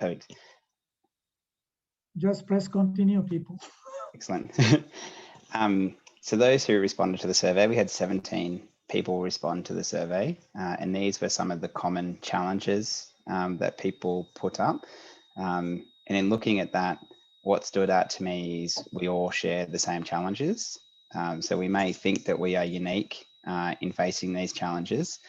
Perfect. Just press continue, people. Excellent. So those who responded to the survey, we had 17 people respond to the survey, and these were some of the common challenges that people put up. And in looking at that, what stood out to me is we all share the same challenges. So we may think that we are unique in facing these challenges,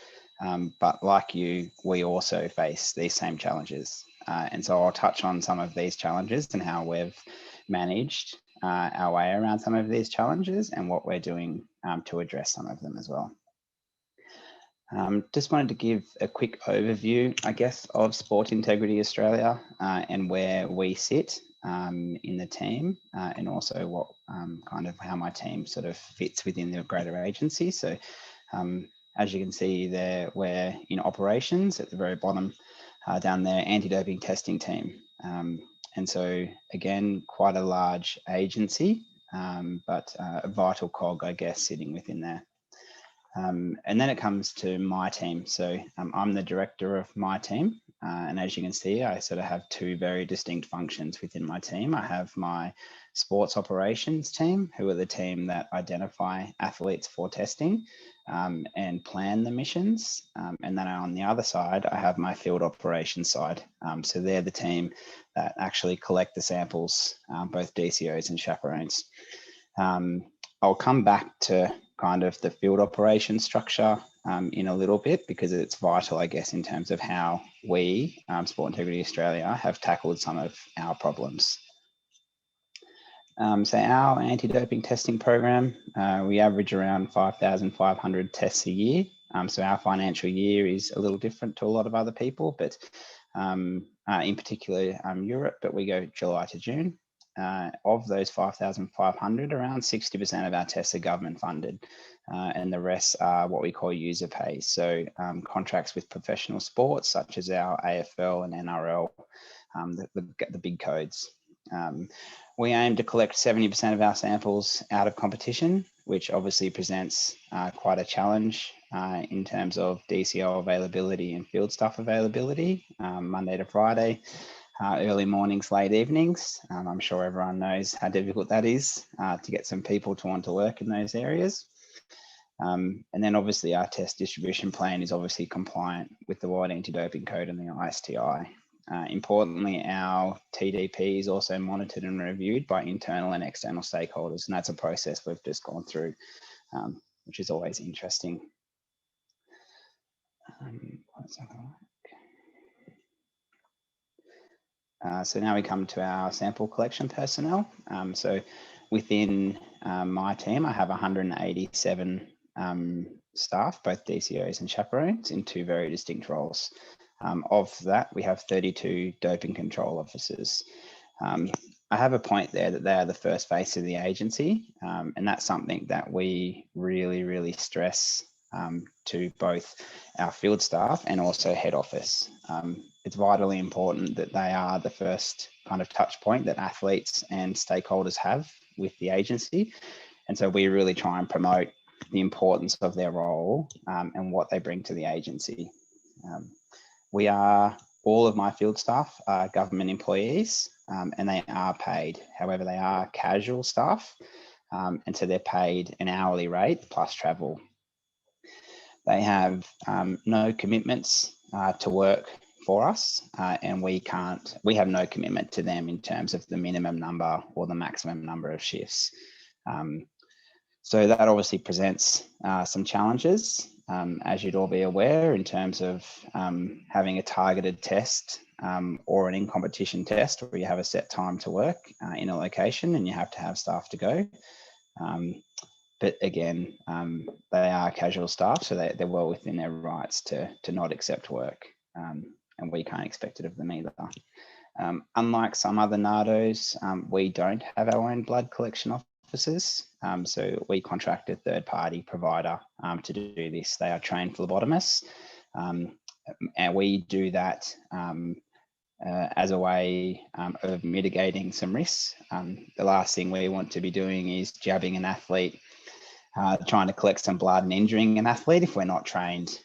but like you, we also face these same challenges. And so I'll touch on some of these challenges and how we've managed our way around some of these challenges and what we're doing to address some of them as well. Just wanted to give a quick overview, I guess, of Sport Integrity Australia and where we sit in the team, and also what kind of how my team sort of fits within the greater agency. So as you can see there, we're in operations at the very bottom down there, anti-doping testing team. And so again, quite a large agency, but a vital cog, I guess, sitting within there. And then it comes to my team. So I'm the director of my team. And as you can see, I sort of have two very distinct functions within my team. I have my sports operations team, who are the team that identify athletes for testing and plan the missions. And then on the other side, I have my field operations side. So they're the team that actually collect the samples, both DCOs and chaperones. I'll come back to kind of the field operations structure in a little bit, because it's vital, I guess, in terms of how we, Sport Integrity Australia, have tackled some of our problems. So our anti-doping testing program, we average around 5,500 tests a year. So our financial year is a little different to a lot of other people, but in particular Europe, but we go July to June. Of those 5,500, around 60% of our tests are government funded, and the rest are what we call user pay. So contracts with professional sports, such as our AFL and NRL, the big codes. We aim to collect 70% of our samples out of competition, which obviously presents quite a challenge in terms of DCO availability and field staff availability, Monday to Friday. Early mornings, late evenings. I'm sure everyone knows how difficult that is to get some people to want to work in those areas. And then obviously our test distribution plan is obviously compliant with the World Anti-Doping Code and the ISTI. Importantly, our TDP is also monitored and reviewed by internal and external stakeholders, and that's a process we've just gone through, which is always interesting. So now we come to our sample collection personnel. So within my team, I have 187 staff, both DCOs and chaperones, in two very distinct roles. Of that, we have 32 doping control officers. I have a point there that they are the first face of the agency, and that's something that we really stress to both our field staff and also head office. It's vitally important that they are the first kind of touch point that athletes and stakeholders have with the agency. And so we really try and promote the importance of their role and what they bring to the agency. All of my field staff are government employees and they are paid. However, they are casual staff, and so they're paid an hourly rate plus travel. They have no commitments to work for us, and we have no commitment to them in terms of the minimum number or the maximum number of shifts. So that obviously presents some challenges, as you'd all be aware, in terms of having a targeted test or an in-competition test where you have a set time to work in a location and you have to have staff to go. But again, they are casual staff, so they're well within their rights to not accept work, and we can't expect it of them either. Unlike some other NADOs, we don't have our own blood collection officers, so we contract a third-party provider to do this. They are trained phlebotomists, and we do that as a way of mitigating some risks. The last thing we want to be doing is jabbing an athlete, trying to collect some blood and injuring an athlete if we're not trained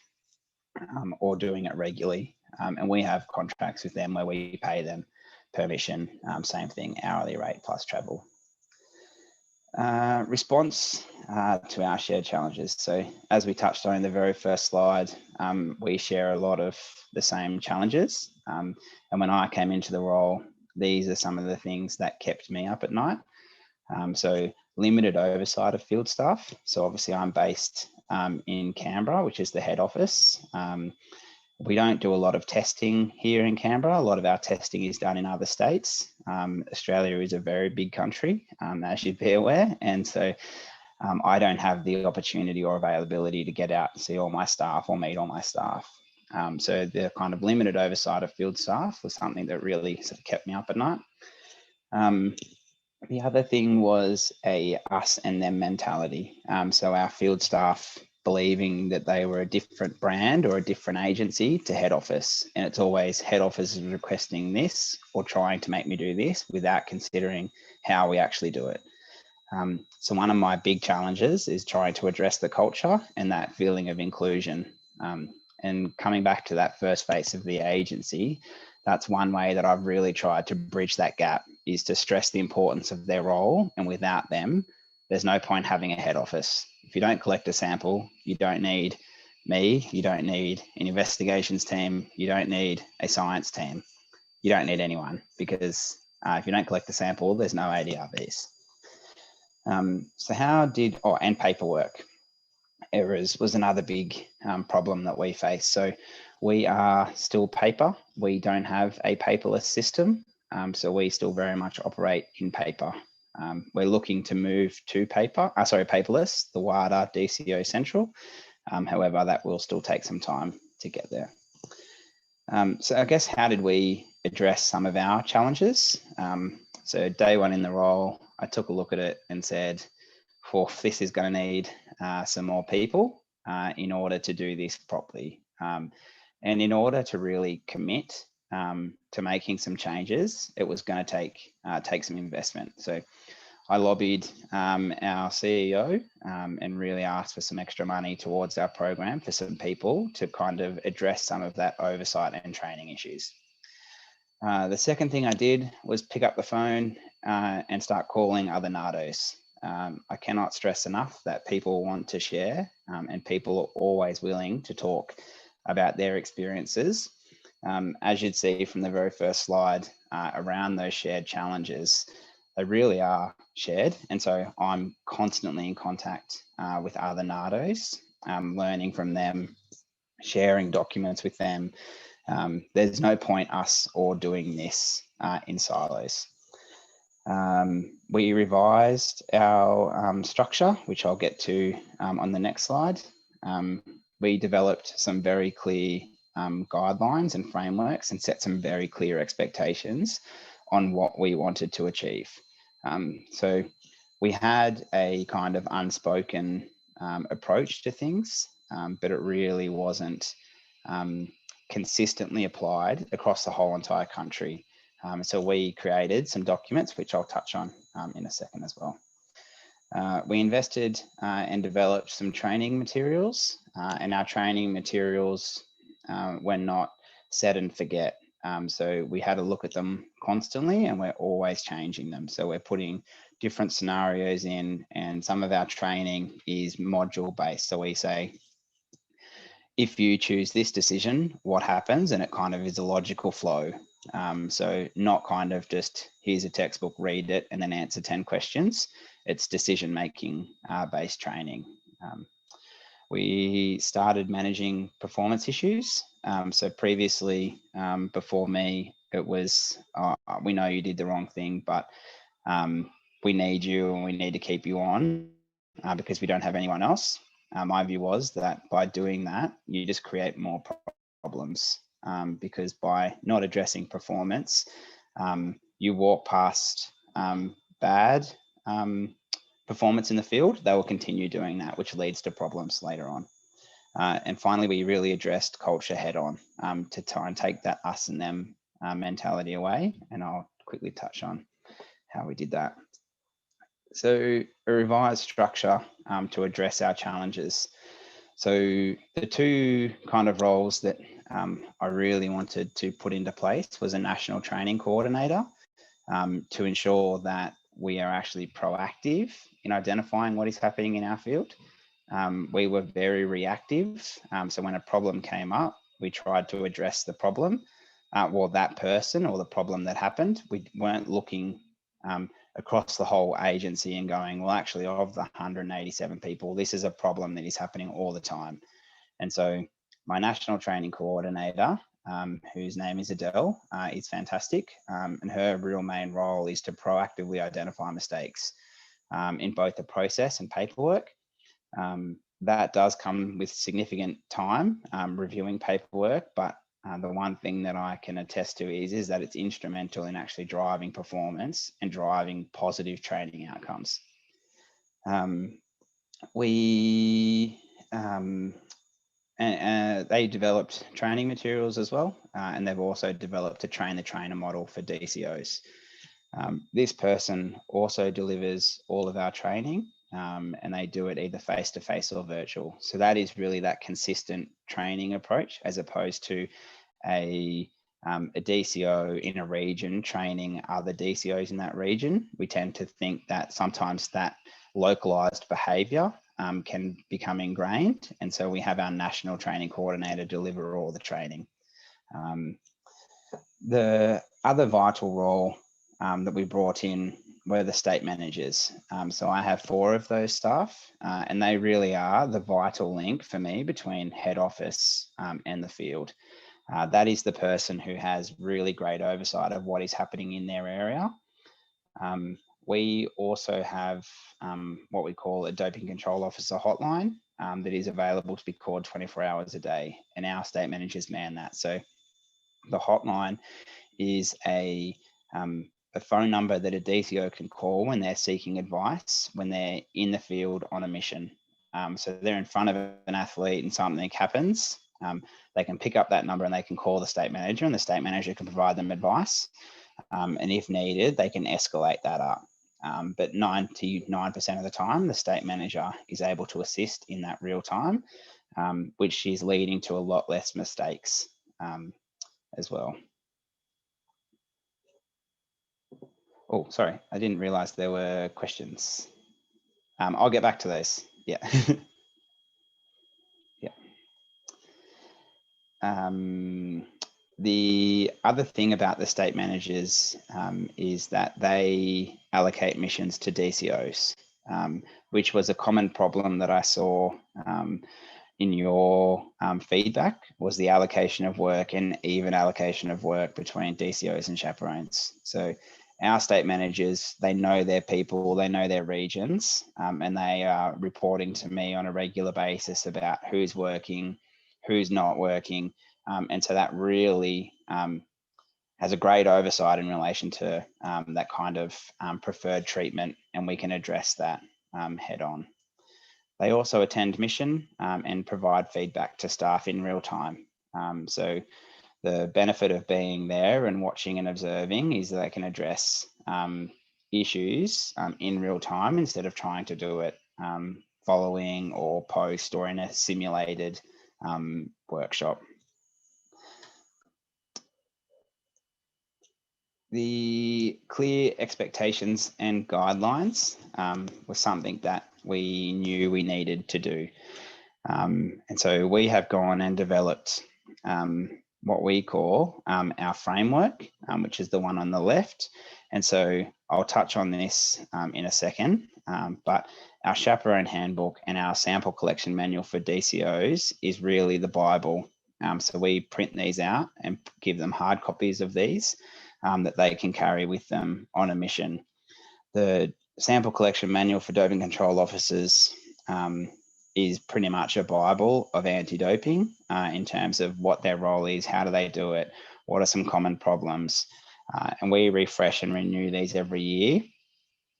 or doing it regularly. and we have contracts with them where we pay them per mission, same thing, hourly rate plus travel. Response to our shared challenges. So as we touched on in the very first slide, we share a lot of the same challenges. And when I came into the role, these are some of the things that kept me up at night. So limited oversight of field staff. So obviously I'm based in Canberra, which is the head office. We don't do a lot of testing here in Canberra. A lot of our testing is done in other states. Australia is a very big country, as you'd be aware. And so I don't have the opportunity or availability to get out and see all my staff or meet all my staff. So the kind of limited oversight of field staff was something that really sort of kept me up at night. The other thing was a us and them mentality. So our field staff believing that they were a different brand or a different agency to head office. And it's always head office is requesting this or trying to make me do this without considering how we actually do it. So one of my big challenges is trying to address the culture and that feeling of inclusion. And coming back to that first face of the agency, that's one way that I've really tried to bridge that gap, is to stress the importance of their role. And without them, there's no point having a head office. If you don't collect a sample, you don't need me, you don't need an investigations team, you don't need a science team, you don't need anyone, because if you don't collect the sample, there's no ADRBs. So how did, and paperwork errors was another big problem that we face. So we are still paper. We don't have a paperless system. So we still very much operate in paper. We're looking to move to paperless, the WADA DCO Central. However, that will still take some time to get there. So I guess, how did we address some of our challenges? So day one in the role, I took a look at it and said, this is going to need some more people in order to do this properly. And in order to really commit to making some changes, it was going to take some investment. So I lobbied our CEO and really asked for some extra money towards our program for some people to kind of address some of that oversight and training issues. The second thing I did was pick up the phone and start calling other NADOs. I cannot stress enough that people want to share and people are always willing to talk about their experiences. As you'd see from the very first slide around those shared challenges, they really are shared. And so I'm constantly in contact with other NADOs, learning from them, sharing documents with them. There's no point us all doing this in silos. We revised our structure, which I'll get to on the next slide. We developed some very clear guidelines and frameworks and set some very clear expectations on what we wanted to achieve. So we had a kind of unspoken approach to things, but it really wasn't consistently applied across the whole entire country. So we created some documents, which I'll touch on in a second as well. We invested and developed some training materials, and our training materials were not set and forget. So we had a look at them constantly and we're always changing them. So we're putting different scenarios in, and some of our training is module based. So we say, if you choose this decision, what happens? And it kind of is a logical flow. So not kind of just, here's a textbook, read it and then answer 10 questions. It's decision-making based training. We started managing performance issues. So previously, before me, it was, we know you did the wrong thing, but we need you and we need to keep you on because we don't have anyone else. My view was that by doing that, you just create more problems because by not addressing performance, you walk past bad performance in the field, they will continue doing that, which leads to problems later on. And finally, we really addressed culture head on to try and take that us and them mentality away. And I'll quickly touch on how we did that. So a revised structure to address our challenges. So the two kind of roles that I really wanted to put into place was a national training coordinator to ensure that we are actually proactive in identifying what is happening in our field. We were very reactive. So when a problem came up, we tried to address the problem, well, that person or the problem that happened. We weren't looking across the whole agency and going, well, actually, of the 187 people, this is a problem that is happening all the time. And so my national training coordinator, whose name is Adele, is fantastic. And her real main role is to proactively identify mistakes in both the process and paperwork. That does come with significant time reviewing paperwork, but the one thing that I can attest to is that it's instrumental in actually driving performance and driving positive training outcomes. They developed training materials as well, and they've also developed a train the trainer model for DCOs. This person also delivers all of our training, and they do it either face-to-face or virtual. So that is really that consistent training approach, as opposed to a DCO in a region training other DCOs in that region. We tend to think that sometimes that localized behavior can become ingrained. And so we have our national training coordinator deliver all the training. The other vital role that we brought in were the state managers. So I have 4 of those staff, and they really are the vital link for me between head office and the field. That is the person who has really great oversight of what is happening in their area. We also have what we call a doping control officer hotline that is available to be called 24 hours a day, and our state managers man that. So the hotline is a phone number that a DCO can call when they're seeking advice, when they're in the field on a mission. So they're in front of an athlete and something happens, they can pick up that number and they can call the state manager, and the state manager can provide them advice. And if needed, they can escalate that up. But 99% of the time, the state manager is able to assist in that real time, which is leading to a lot less mistakes as well. Oh, sorry, I didn't realize there were questions. I'll get back to those. Yeah. Yeah. The other thing about the state managers is that they allocate missions to DCOs, which was a common problem that I saw in your feedback, was the allocation of work and even allocation of work between DCOs and chaperones. So our state managers, they know their people, they know their regions, and they are reporting to me on a regular basis about who's working, who's not working. And so that really has a great oversight in relation to that kind of preferred treatment, and we can address that head on. They also attend mission and provide feedback to staff in real time. So the benefit of being there and watching and observing is that they can address issues in real time instead of trying to do it following or post or in a simulated workshop. The clear expectations and guidelines was something that we knew we needed to do. And so we have gone and developed what we call our framework, which is the one on the left. And so I'll touch on this in a second, but our chaperone handbook and our sample collection manual for DCOs is really the Bible. So we print these out and give them hard copies of these that they can carry with them on a mission. The sample collection manual for doping control officers is pretty much a Bible of anti-doping in terms of what their role is, how do they do it, what are some common problems, and we refresh and renew these every year.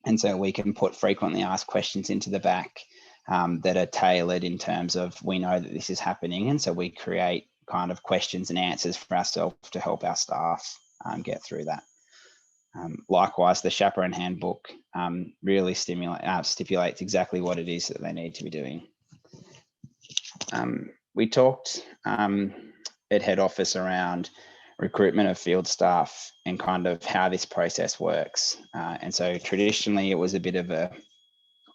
And so we can put frequently asked questions into the back that are tailored in terms of, we know that this is happening, and so we create kind of questions and answers for ourselves to help our staff get through that. Likewise, the chaperone handbook really stipulates exactly what it is that they need to be doing. We talked at head office around recruitment of field staff and kind of how this process works. And so traditionally it was a bit of a,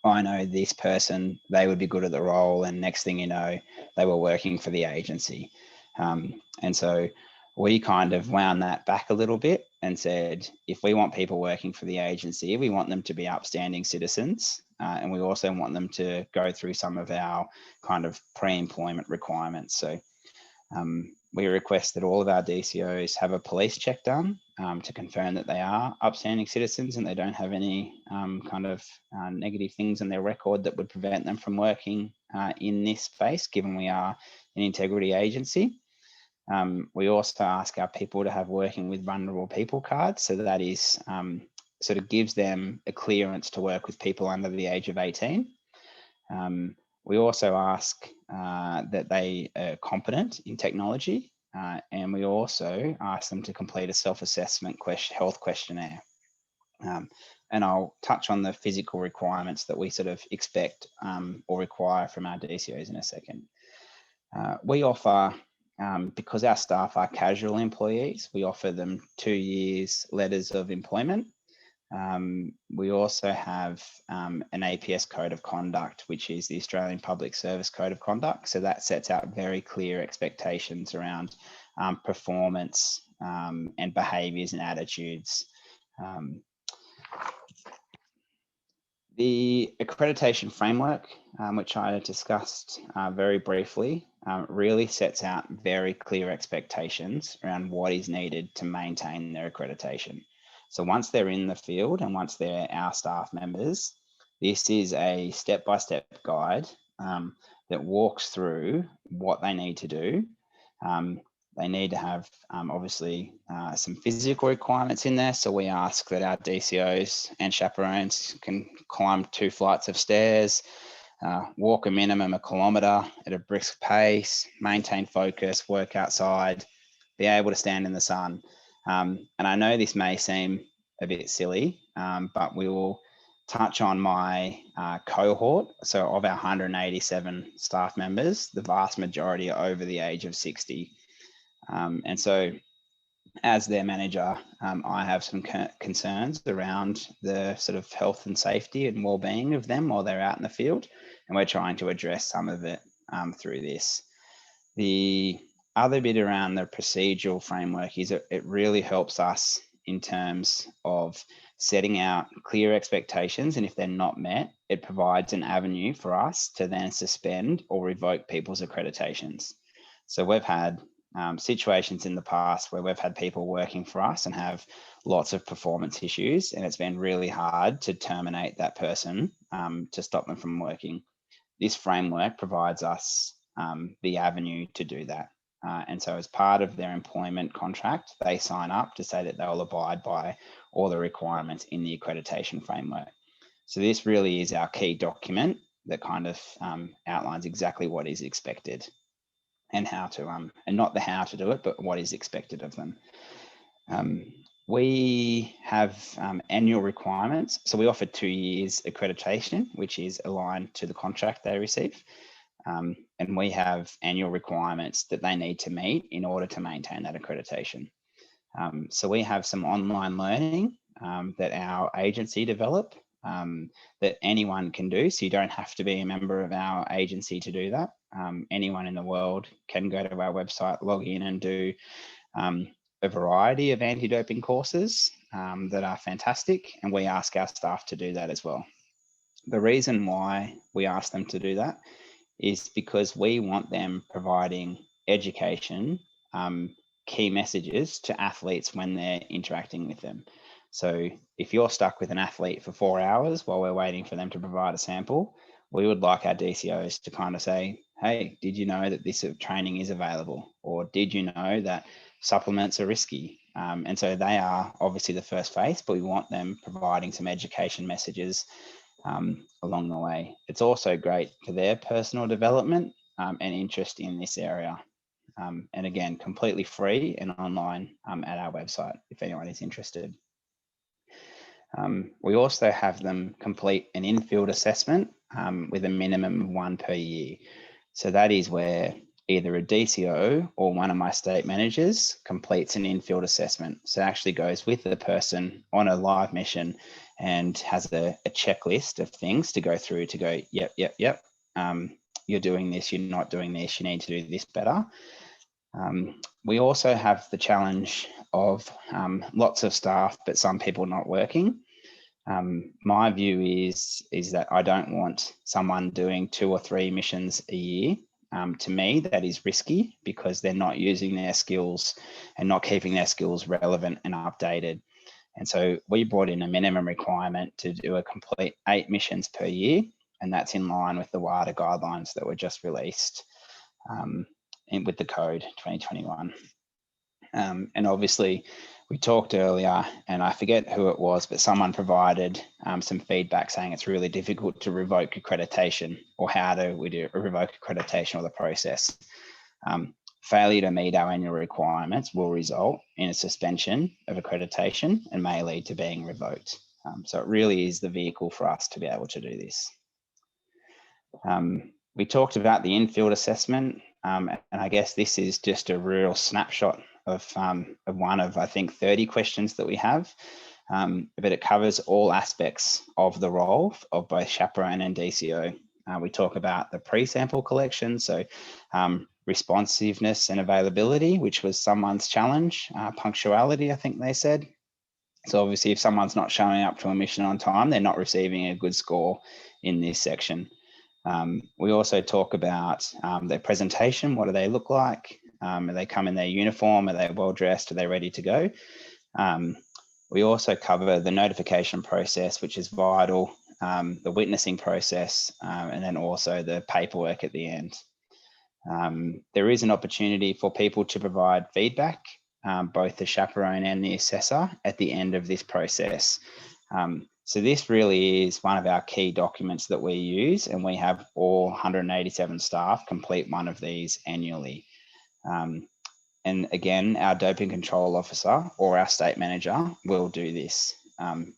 I know this person, they would be good at the role, and next thing you know, they were working for the agency. And so we kind of wound that back a little bit and said, if we want people working for the agency, we want them to be upstanding citizens, and we also want them to go through some of our kind of pre-employment requirements. So we request that all of our DCOs have a police check done to confirm that they are upstanding citizens and they don't have any kind of negative things in their record that would prevent them from working in this space, given we are an integrity agency. We also ask our people to have working with vulnerable people cards. So that is sort of gives them a clearance to work with people under the age of 18. We also ask that they are competent in technology, and we also ask them to complete a self-assessment health questionnaire. And I'll touch on the physical requirements that we sort of expect or require from our DCOs in a second. We offer, because our staff are casual employees, we offer them 2 years letters of employment. We also have an APS code of conduct, which is the Australian Public Service Code of Conduct. So that sets out very clear expectations around performance and behaviours and attitudes. The accreditation framework, which I discussed very briefly, really sets out very clear expectations around what is needed to maintain their accreditation. So once they're in the field and once they're our staff members, this is a step-by-step guide that walks through what they need to do. They need to have obviously some physical requirements in there. So we ask that our DCOs and chaperones can climb 2 flights of stairs, walk a minimum 1 kilometre at a brisk pace, maintain focus, work outside, be able to stand in the sun. And I know this may seem a bit silly, but we will touch on my cohort. So of our 187 staff members, the vast majority are over the age of 60. And so as their manager, I have some concerns around the sort of health and safety and well-being of them while they're out in the field. And we're trying to address some of it through this. The other bit around the procedural framework is it really helps us in terms of setting out clear expectations. And if they're not met, it provides an avenue for us to then suspend or revoke people's accreditations. So we've had situations in the past where we've had people working for us and have lots of performance issues, and it's been really hard to terminate that person to stop them from working. This framework provides us the avenue to do that. And so as part of their employment contract, they sign up to say that they'll abide by all the requirements in the accreditation framework. So this really is our key document that kind of outlines exactly what is expected and how to, and not the how to do it, but what is expected of them. We have annual requirements. So we offer 2 years accreditation, which is aligned to the contract they receive. And we have annual requirements that they need to meet in order to maintain that accreditation. So we have some online learning that our agency develop that anyone can do. So you don't have to be a member of our agency to do that. Anyone in the world can go to our website, log in and do a variety of anti-doping courses that are fantastic. And we ask our staff to do that as well. The reason why we ask them to do that is because we want them providing education, key messages to athletes when they're interacting with them. So if you're stuck with an athlete for 4 hours while we're waiting for them to provide a sample, we would like our DCOs to kind of say, hey, did you know that this training is available? Or did you know that supplements are risky? And so they are obviously the first face, but we want them providing some education messages along the way. It's also great for their personal development and interest in this area. And again, completely free and online at our website if anyone is interested. We also have them complete an in-field assessment with a minimum of 1 per year. So that is where either a DCO or one of my state managers completes an in-field assessment. So it actually goes with the person on a live mission and has a checklist of things to go through to go, yep, you're doing this, you're not doing this, you need to do this better. We also have the challenge of lots of staff, but some people not working. My view is that I don't want someone doing 2 or 3 missions a year. To me, that is risky because they're not using their skills and not keeping their skills relevant and updated. And so we brought in a minimum requirement to do a complete 8 missions per year, and that's in line with the WADA guidelines that were just released with the code 2021. And obviously, we talked earlier, and I forget who it was, but someone provided some feedback saying it's really difficult to revoke accreditation, or how do we do revoke accreditation or the process. Failure to meet our annual requirements will result in a suspension of accreditation and may lead to being revoked. So it really is the vehicle for us to be able to do this. We talked about the in-field assessment, and I guess this is just a real snapshot of one of, I think, 30 questions that we have, but it covers all aspects of the role of both chaperone and DCO. We talk about the pre-sample collection, so responsiveness and availability, which was someone's challenge, punctuality, I think they said. So obviously, if someone's not showing up to a mission on time, they're not receiving a good score in this section. We also talk about their presentation. What do they look like? Are they come in their uniform? Are they well dressed? Are they ready to go? We also cover the notification process, which is vital, the witnessing process, and then also the paperwork at the end. There is an opportunity for people to provide feedback, both the chaperone and the assessor, at the end of this process. So this really is one of our key documents that we use, and we have all 187 staff complete one of these annually. And again, our doping control officer or our state manager will do this.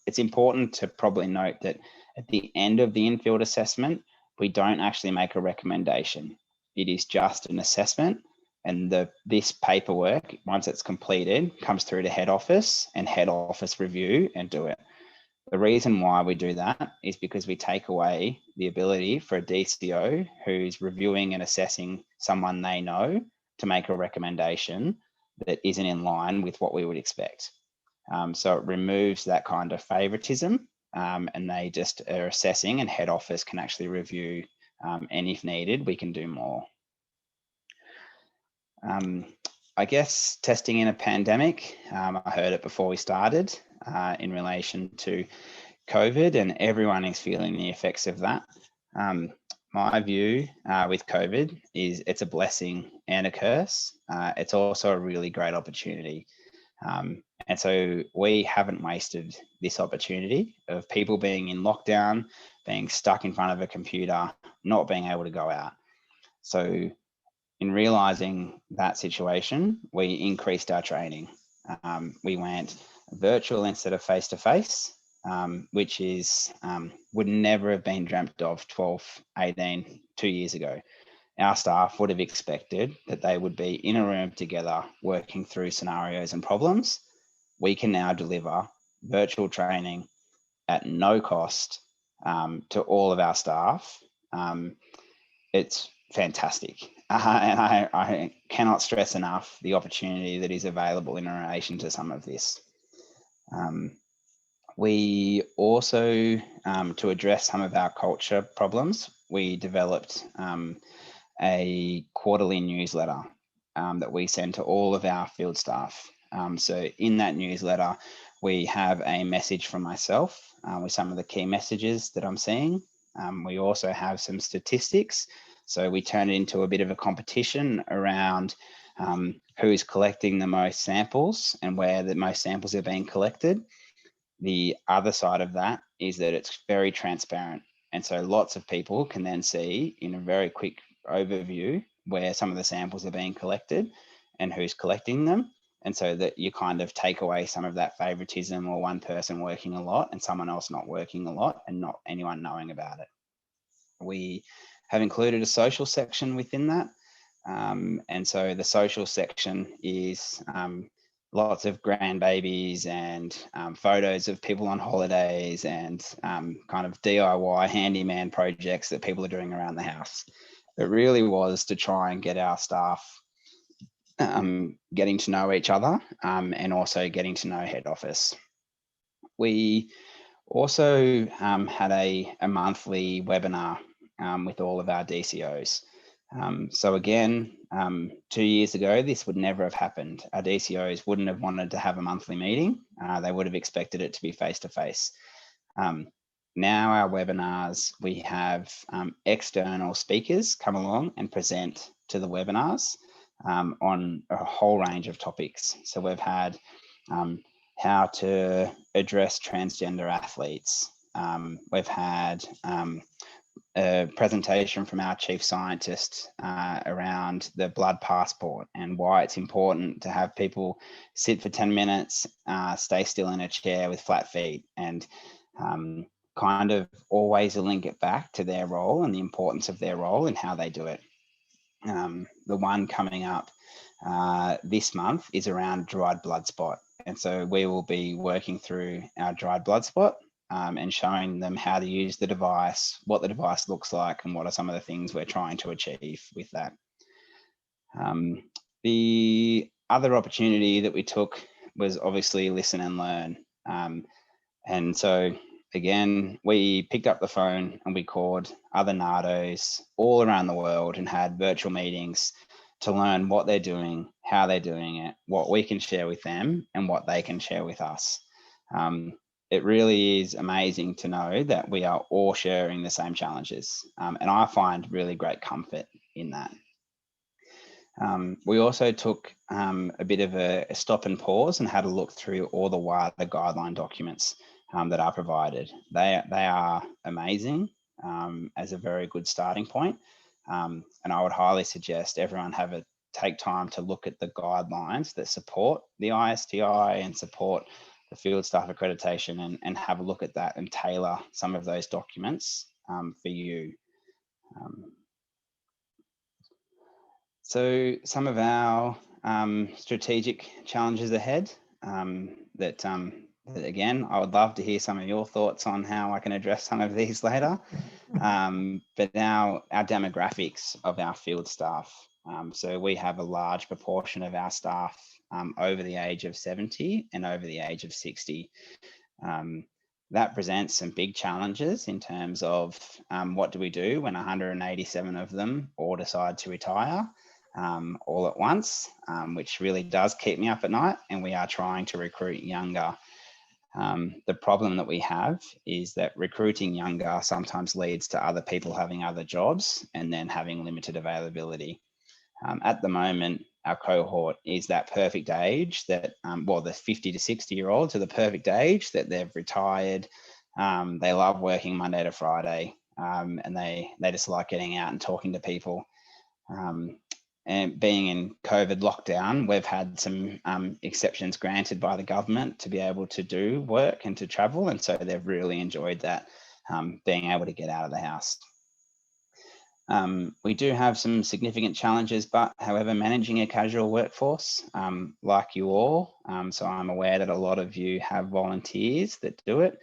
It's important to probably note that at the end of the in-field assessment, we don't actually make a recommendation. It is just an assessment, and this paperwork, once it's completed, comes through to head office, and head office review and do it. The reason why we do that is because we take away the ability for a DCO who's reviewing and assessing someone they know to make a recommendation that isn't in line with what we would expect. So it removes that kind of favoritism, and they just are assessing, and head office can actually review, and if needed, we can do more. I guess testing in a pandemic, I heard it before we started in relation to COVID, and everyone is feeling the effects of that. My view with COVID is it's a blessing and a curse. It's also a really great opportunity. And so we haven't wasted this opportunity of people being in lockdown, being stuck in front of a computer, not being able to go out. So in realizing that situation, we increased our training. We went virtual instead of face-to-face, which is would never have been dreamt of 12, 18, 2 years ago. Our staff would have expected that they would be in a room together working through scenarios and problems. We can now deliver virtual training at no cost to all of our staff. It's fantastic. And I cannot stress enough the opportunity that is available in relation to some of this. We also, to address some of our culture problems, we developed a quarterly newsletter that we send to all of our field staff. So in that newsletter, we have a message from myself with some of the key messages that I'm seeing. We also have some statistics. So we turn it into a bit of a competition around who's collecting the most samples and where the most samples are being collected. The other side of that is that it's very transparent. And so lots of people can then see in a very quick overview where some of the samples are being collected and who's collecting them. And so that you kind of take away some of that favoritism, or one person working a lot and someone else not working a lot and not anyone knowing about it. We have included a social section within that. And so the social section is lots of grandbabies and photos of people on holidays and kind of DIY handyman projects that people are doing around the house. It really was to try and get our staff getting to know each other and also getting to know head office. We also had a monthly webinar with all of our DCOs. So again, 2 years ago, this would never have happened. Our DCOs wouldn't have wanted to have a monthly meeting. They would have expected it to be face-to-face. Now our webinars, we have external speakers come along and present to the webinars on a whole range of topics. So we've had how to address transgender athletes. We've had a presentation from our chief scientist around the blood passport and why it's important to have people sit for 10 minutes, stay still in a chair with flat feet, and kind of always link it back to their role and the importance of their role and how they do it. The one coming up this month is around dried blood spot. And so we will be working through our dried blood spot and showing them how to use the device, what the device looks like, and what are some of the things we're trying to achieve with that. The other opportunity that we took was obviously listen and learn. And so again, we picked up the phone and we called other NADOs all around the world and had virtual meetings to learn what they're doing, how they're doing it, what we can share with them, and what they can share with us. It really is amazing to know that we are all sharing the same challenges. And I find really great comfort in that. We also took a bit of a stop and pause and had a look through all the wider guideline documents that are provided. They are amazing as a very good starting point. And I would highly suggest everyone take time to look at the guidelines that support the ISTI and support the field staff accreditation and have a look at that and tailor some of those documents for you. So some of our strategic challenges ahead that again, I would love to hear some of your thoughts on how I can address some of these later. But now our demographics of our field staff. So we have a large proportion of our staff over the age of 70 and over the age of 60. That presents some big challenges in terms of what do we do when 187 of them all decide to retire all at once, which really does keep me up at night, and we are trying to recruit younger. The problem that we have is that recruiting younger sometimes leads to other people having other jobs and then having limited availability. At the moment, our cohort is that perfect age that, well, the 50 to 60 year olds are the perfect age that they've retired. They love working Monday to Friday and they just like getting out and talking to people. And being in COVID lockdown, we've had some exceptions granted by the government to be able to do work and to travel. And so they've really enjoyed that, being able to get out of the house. We do have some significant challenges, but however, managing a casual workforce, like you all, so I'm aware that a lot of you have volunteers that do it.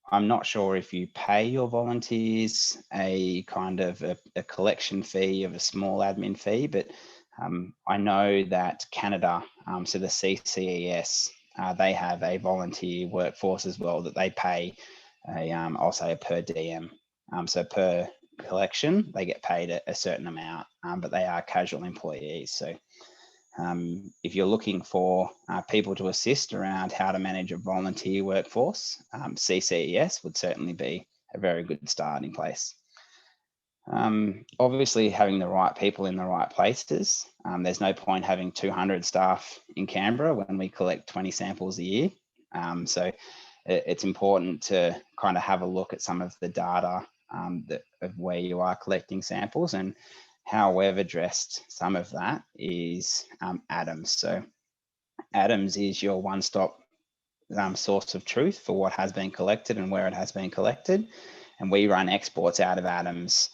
I'm not sure if you pay your volunteers a kind of a collection fee of a small admin fee, but I know that Canada, so the CCES, they have a volunteer workforce as well that they pay I'll say a per diem. So per collection, they get paid a certain amount, but they are casual employees. So if you're looking for people to assist around how to manage a volunteer workforce, CCES would certainly be a very good starting place. Obviously, having the right people in the right places. There's no point having 200 staff in Canberra when we collect 20 samples a year. So it's important to kind of have a look at some of the data of where you are collecting samples, and how we've addressed some of that is ADAMS. So ADAMS is your one-stop source of truth for what has been collected and where it has been collected. And we run exports out of ADAMS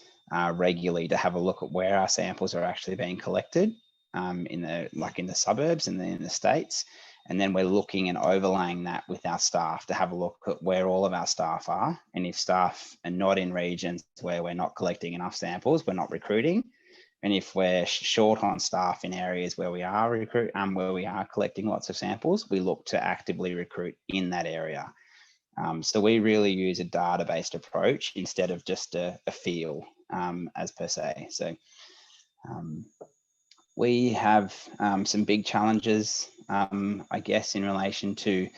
regularly to have a look at where our samples are actually being collected in the suburbs and then in the states. And then we're looking and overlaying that with our staff to have a look at where all of our staff are. And if staff are not in regions where we're not collecting enough samples, we're not recruiting. And if we're short on staff in areas where we are where we are collecting lots of samples, we look to actively recruit in that area. So we really use a data-based approach instead of just a feel as per se. So we have some big challenges, I guess, in relation to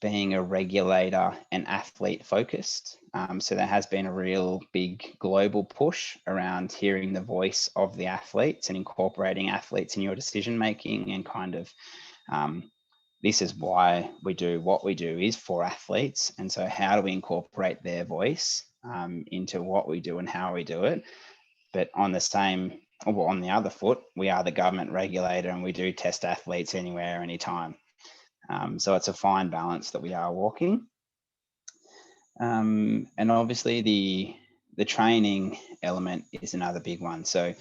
being a regulator and athlete focused. So there has been a real big global push around hearing the voice of the athletes and incorporating athletes in your decision making, and kind of this is why we do what we do is for athletes. And so how do we incorporate their voice into what we do and how we do it? But on the other foot, we are the government regulator and we do test athletes anywhere, anytime. So it's a fine balance that we are walking. And obviously the training element is another big one. So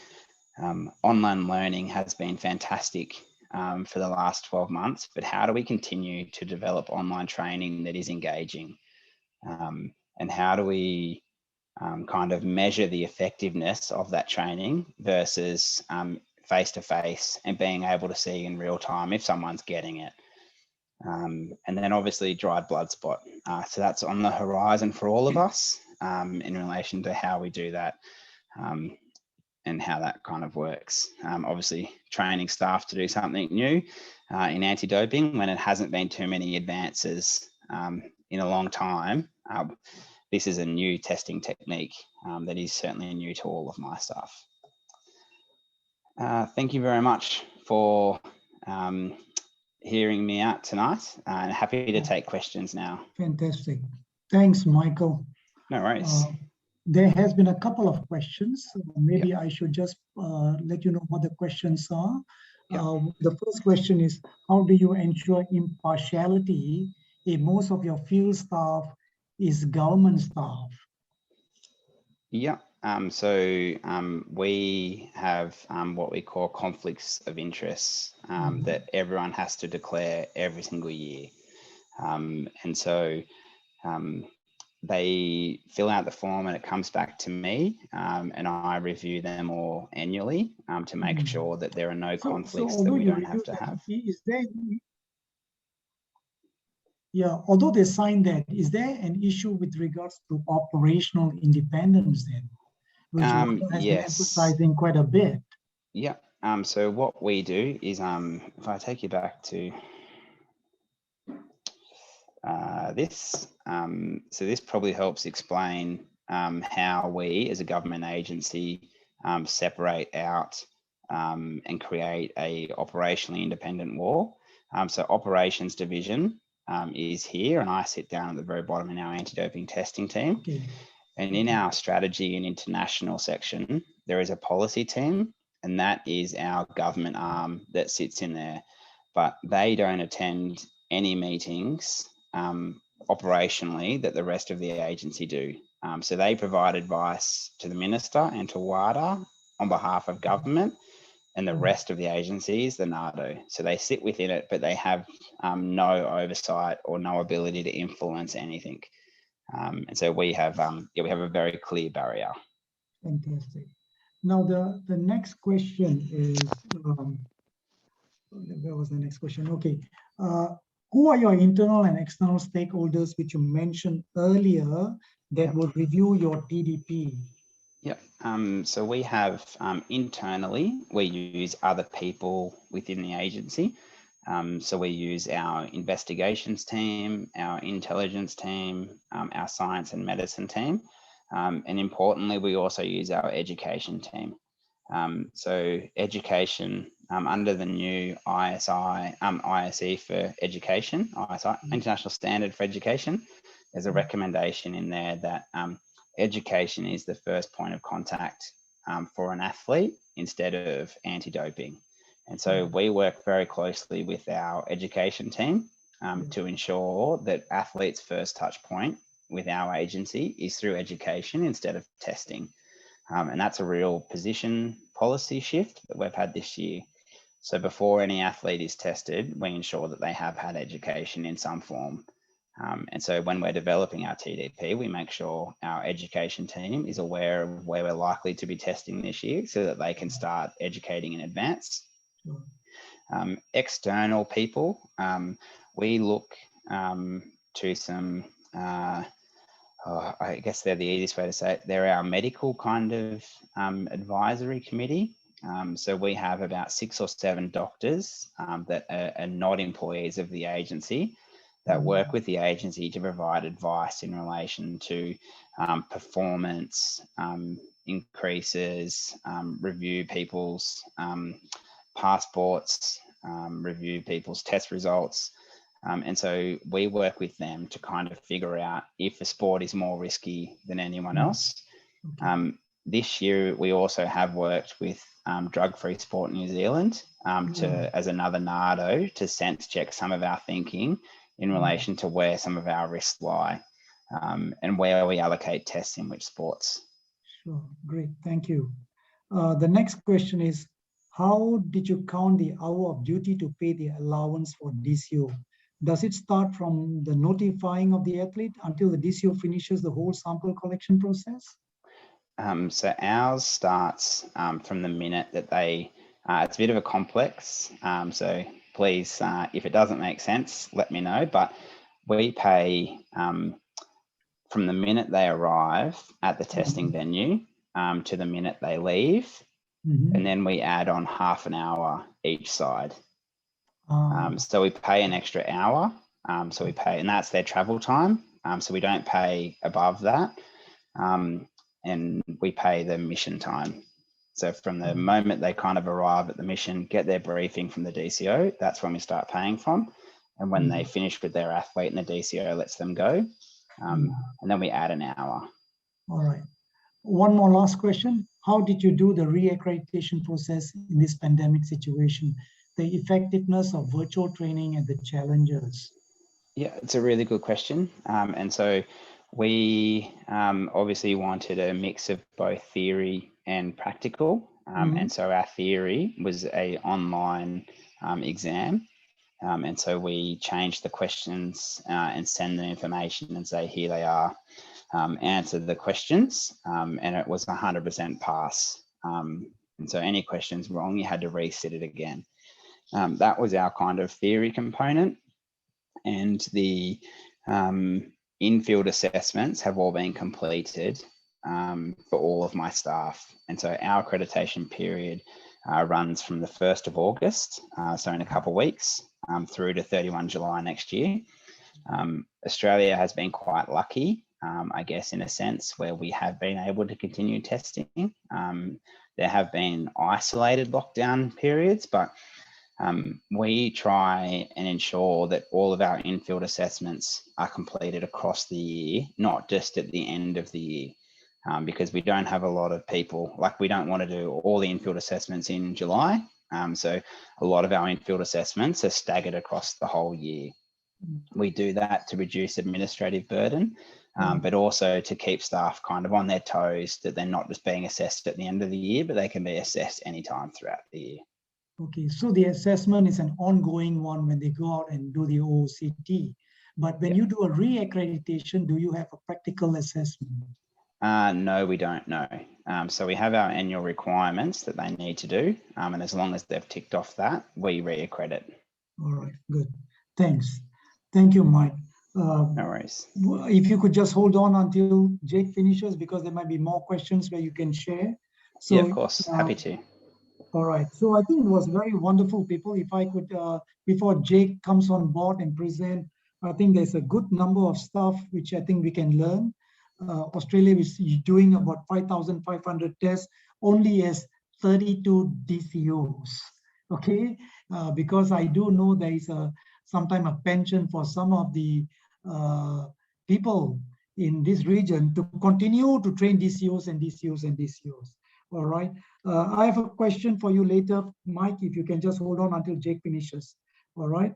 online learning has been fantastic for the last 12 months, but how do we continue to develop online training that is engaging? And how do we kind of measure the effectiveness of that training versus face-to-face and being able to see in real time if someone's getting it? And then obviously dried blood spot. So that's on the horizon for all of us in relation to how we do that and how that kind of works. Obviously training staff to do something new in anti-doping when it hasn't been too many advances in a long time. This is a new testing technique that is certainly new to all of my staff. Thank you very much for hearing me out tonight, and happy to take questions now. Fantastic. Thanks, Michael. No worries. There has been a couple of questions. Maybe I should just let you know what the questions are. The first question is, how do you ensure impartiality if most of your field staff is government staff? Yeah. So we have what we call conflicts of interest that everyone has to declare every single year. And so they fill out the form and it comes back to me, and I review them all annually to make sure that there are no conflicts that we don't have to have. Is there, although they sign that, is there an issue with regards to operational independence then? Which has been emphasizing quite a bit. Yeah. So what we do is, if I take you back to this, so this probably helps explain how we as a government agency separate out and create a operationally independent wall. So operations division is here, and I sit down at the very bottom in our anti-doping testing team. Okay. And in our strategy and international section, there is a policy team, and that is our government arm that sits in there. But they don't attend any meetings operationally that the rest of the agency do. So they provide advice to the minister and to WADA on behalf of government, and the rest of the agencies, the NADO. So they sit within it, but they have no oversight or no ability to influence anything. And so we have a very clear barrier. Fantastic. Now the next question is, where was the next question? Okay. Who are your internal and external stakeholders, which you mentioned earlier, that would review your TDP? Yep. So we have internally, we use other people within the agency. So we use our investigations team, our intelligence team, our science and medicine team. And importantly, we also use our education team. So education under the new ISE for education, ISI, International Standard for Education, there's a recommendation in there that education is the first point of contact for an athlete instead of anti-doping. And so we work very closely with our education team to ensure that athletes' first touch point with our agency is through education instead of testing. And that's a real position policy shift that we've had this year. So before any athlete is tested, we ensure that they have had education in some form. And so when we're developing our TDP, we make sure our education team is aware of where we're likely to be testing this year so that they can start educating in advance. External people, we look to some, I guess they're the easiest way to say it. They're our medical kind of advisory committee. So we have about 6 or 7 doctors that are not employees of the agency that work with the agency to provide advice in relation to performance increases, review people's passports, review people's test results. And so we work with them to kind of figure out if a sport is more risky than anyone else. This year, we also have worked with Drug Free Sport New Zealand as another NARDO to sense check some of our thinking in relation to where some of our risks lie and where we allocate tests in which sports. Sure, great, thank you. The next question is, how did you count the hour of duty to pay the allowance for DCO? Does it start from the notifying of the athlete until the DCO finishes the whole sample collection process? So ours starts from the minute that they, it's a bit of a complex, so please, if it doesn't make sense, let me know, but we pay from the minute they arrive at the testing venue to the minute they leave, and then we add on half an hour each side. So we pay an extra hour, so we pay, and that's their travel time, so we don't pay above that, and we pay the mission time. So from the moment they kind of arrive at the mission, get their briefing from the DCO, that's when we start paying from. And when they finish with their athlete and the DCO lets them go, and then we add an hour. All right. One more last question. How did you do the re-accreditation process in this pandemic situation? The effectiveness of virtual training and the challenges? Yeah, it's a really good question. And so we obviously wanted a mix of both theory and practical. And so our theory was an online exam. And so we changed the questions and send them information and say, here they are, answer the questions. And it was 100% pass. And so any questions wrong, you had to resit it again. That was our kind of theory component. And the in-field assessments have all been completed for all of my staff. And so our accreditation period runs from the 1st of August, so in a couple of weeks, through to 31 July next year. Australia has been quite lucky, I guess, in a sense, where we have been able to continue testing. There have been isolated lockdown periods, but we try and ensure that all of our in-field assessments are completed across the year, not just at the end of the year, because we don't have a lot of people, like we don't want to do all the in-field assessments in July. So a lot of our in-field assessments are staggered across the whole year. We do that to reduce administrative burden, but also to keep staff kind of on their toes, that they're not just being assessed at the end of the year, but they can be assessed anytime throughout the year. Okay, so the assessment is an ongoing one when they go out and do the OOCT. But when you do a re-accreditation, do you have a practical assessment? No, we don't know. So we have our annual requirements that they need to do. And as long as they've ticked off that, we re-accredit. All right, good. Thanks. Thank you, Mike. No worries. If you could just hold on until Jake finishes, because there might be more questions where you can share. So, yeah, of course, happy to. All right, so I think it was very wonderful, people. If I could, before Jake comes on board and present, I think there's a good number of stuff which I think we can learn. Australia is doing about 5,500 tests, only as 32 DCOs, okay? Because I do know there is sometimes a penchant for some of the people in this region to continue to train DCOs and DCOs and DCOs. All right. I have a question for you later, Mike, if you can just hold on until Jake finishes. All right.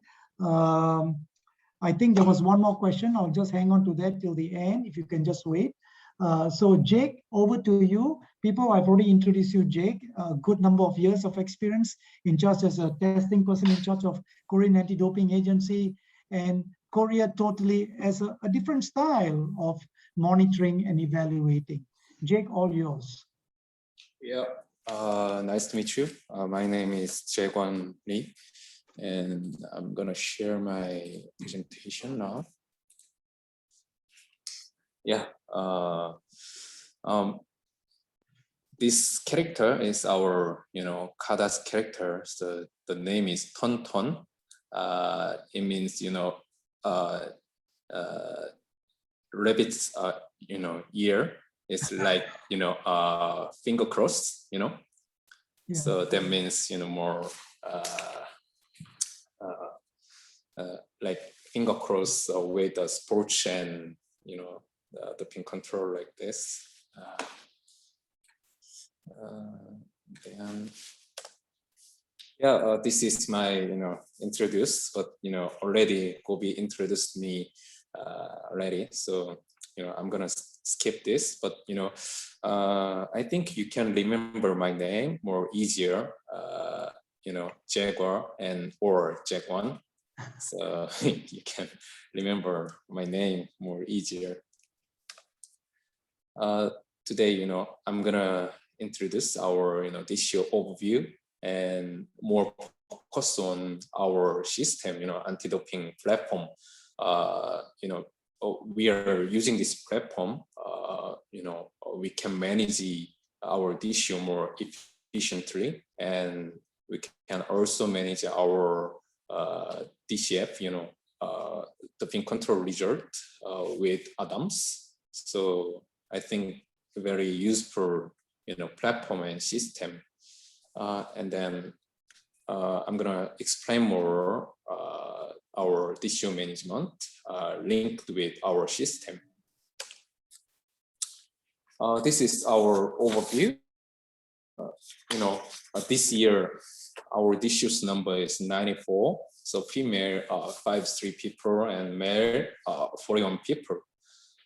I think there was one more question. I'll just hang on to that till the end, if you can just wait. So Jake, over to you. People, I've already introduced you, Jake. A good number of years of experience in charge as a testing person in charge of Korean Anti-Doping Agency, and Korea totally as a different style of monitoring and evaluating. Jake, all yours. Yeah, nice to meet you. My name is Jaekwon Lee, and I'm gonna share my presentation now. Yeah, this character is our, Kada's character. So the name is Ton Ton. It means, rabbit's, ear. It's like, finger crossed, Yeah. So that means, more like finger cross with the sports and, the pin control like this. Then, yeah, this is my, introduce, but, already Gobi introduced me already. So, I'm gonna skip this, but, I think you can remember my name more easier, Jaguar or Jaekwon. So you can remember my name more easier. Today, I'm gonna introduce our, DCO overview and more focus on our system, anti-doping platform. We are using this platform, we can manage our DCO more efficiently, and we can also manage our DCF, doping control result with Adams. So I think very useful, platform and system. And then I'm gonna explain more our DCO management linked with our system. This is our overview. This year our DCO's number is 94. So female 53 people and male 41 people.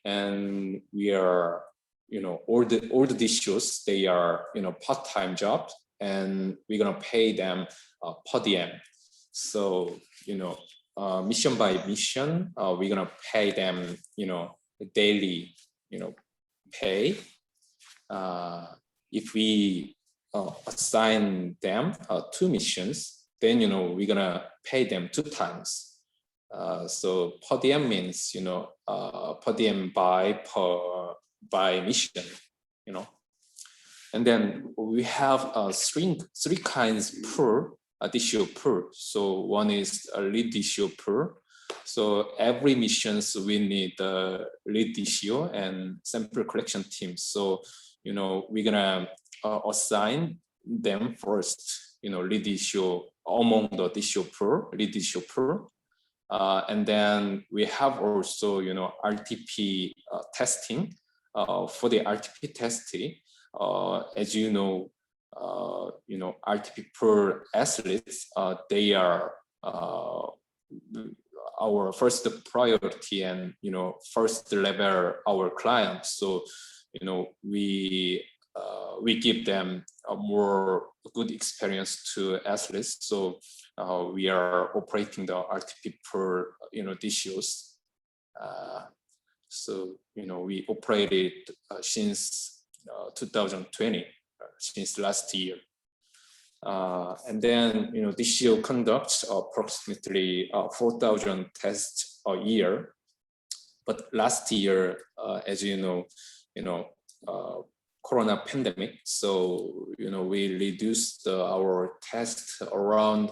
And we are, all the DCOs, they are, part-time jobs, and we're gonna pay them per diem. So, mission by mission, we're gonna pay them, daily, pay. If we assign them 2 missions, then, we're gonna pay them 2 times. So per diem means, per diem by mission, And then we have 3 kinds per DCO per. So one is a lead DCO per. So every missions we need the lead DCO and sample collection team. So, we're gonna assign them first, lead DCO among the DCO per, lead DCO per. And then we have also, RTP testing. For the RTP testing, as you know, RTP per athletes, they are our first priority and, first level our clients. So, we give them a more good experience to athletes. So we are operating the RTP per, DCOs. So, we operated since 2020, since last year. And then, DCO conducts approximately 4,000 tests a year. But last year, as you know, Corona pandemic. So, we reduced our test around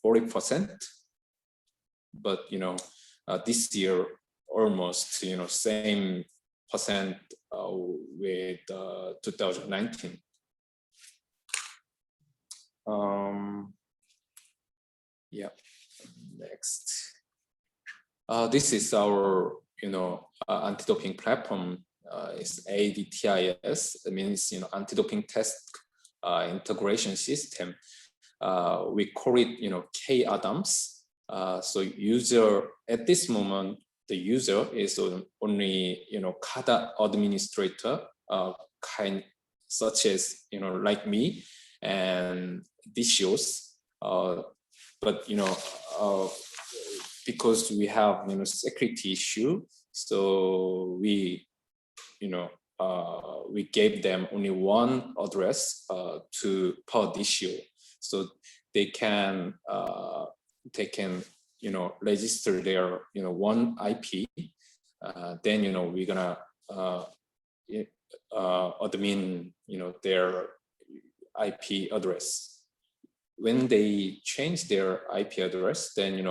40%. But, this year, almost, same percent with 2019. Yeah, next. This is our, anti-doping platform. It's ADTIS. It means, anti-doping test integration system. We call it, K Adams. So user at this moment, the user is only, card administrator, such as, like me and DCOs. But, because we have, security issue, so we gave them only one address per DCO, so they can register their one IP. Then we're gonna admin their IP address. When they change their IP address, then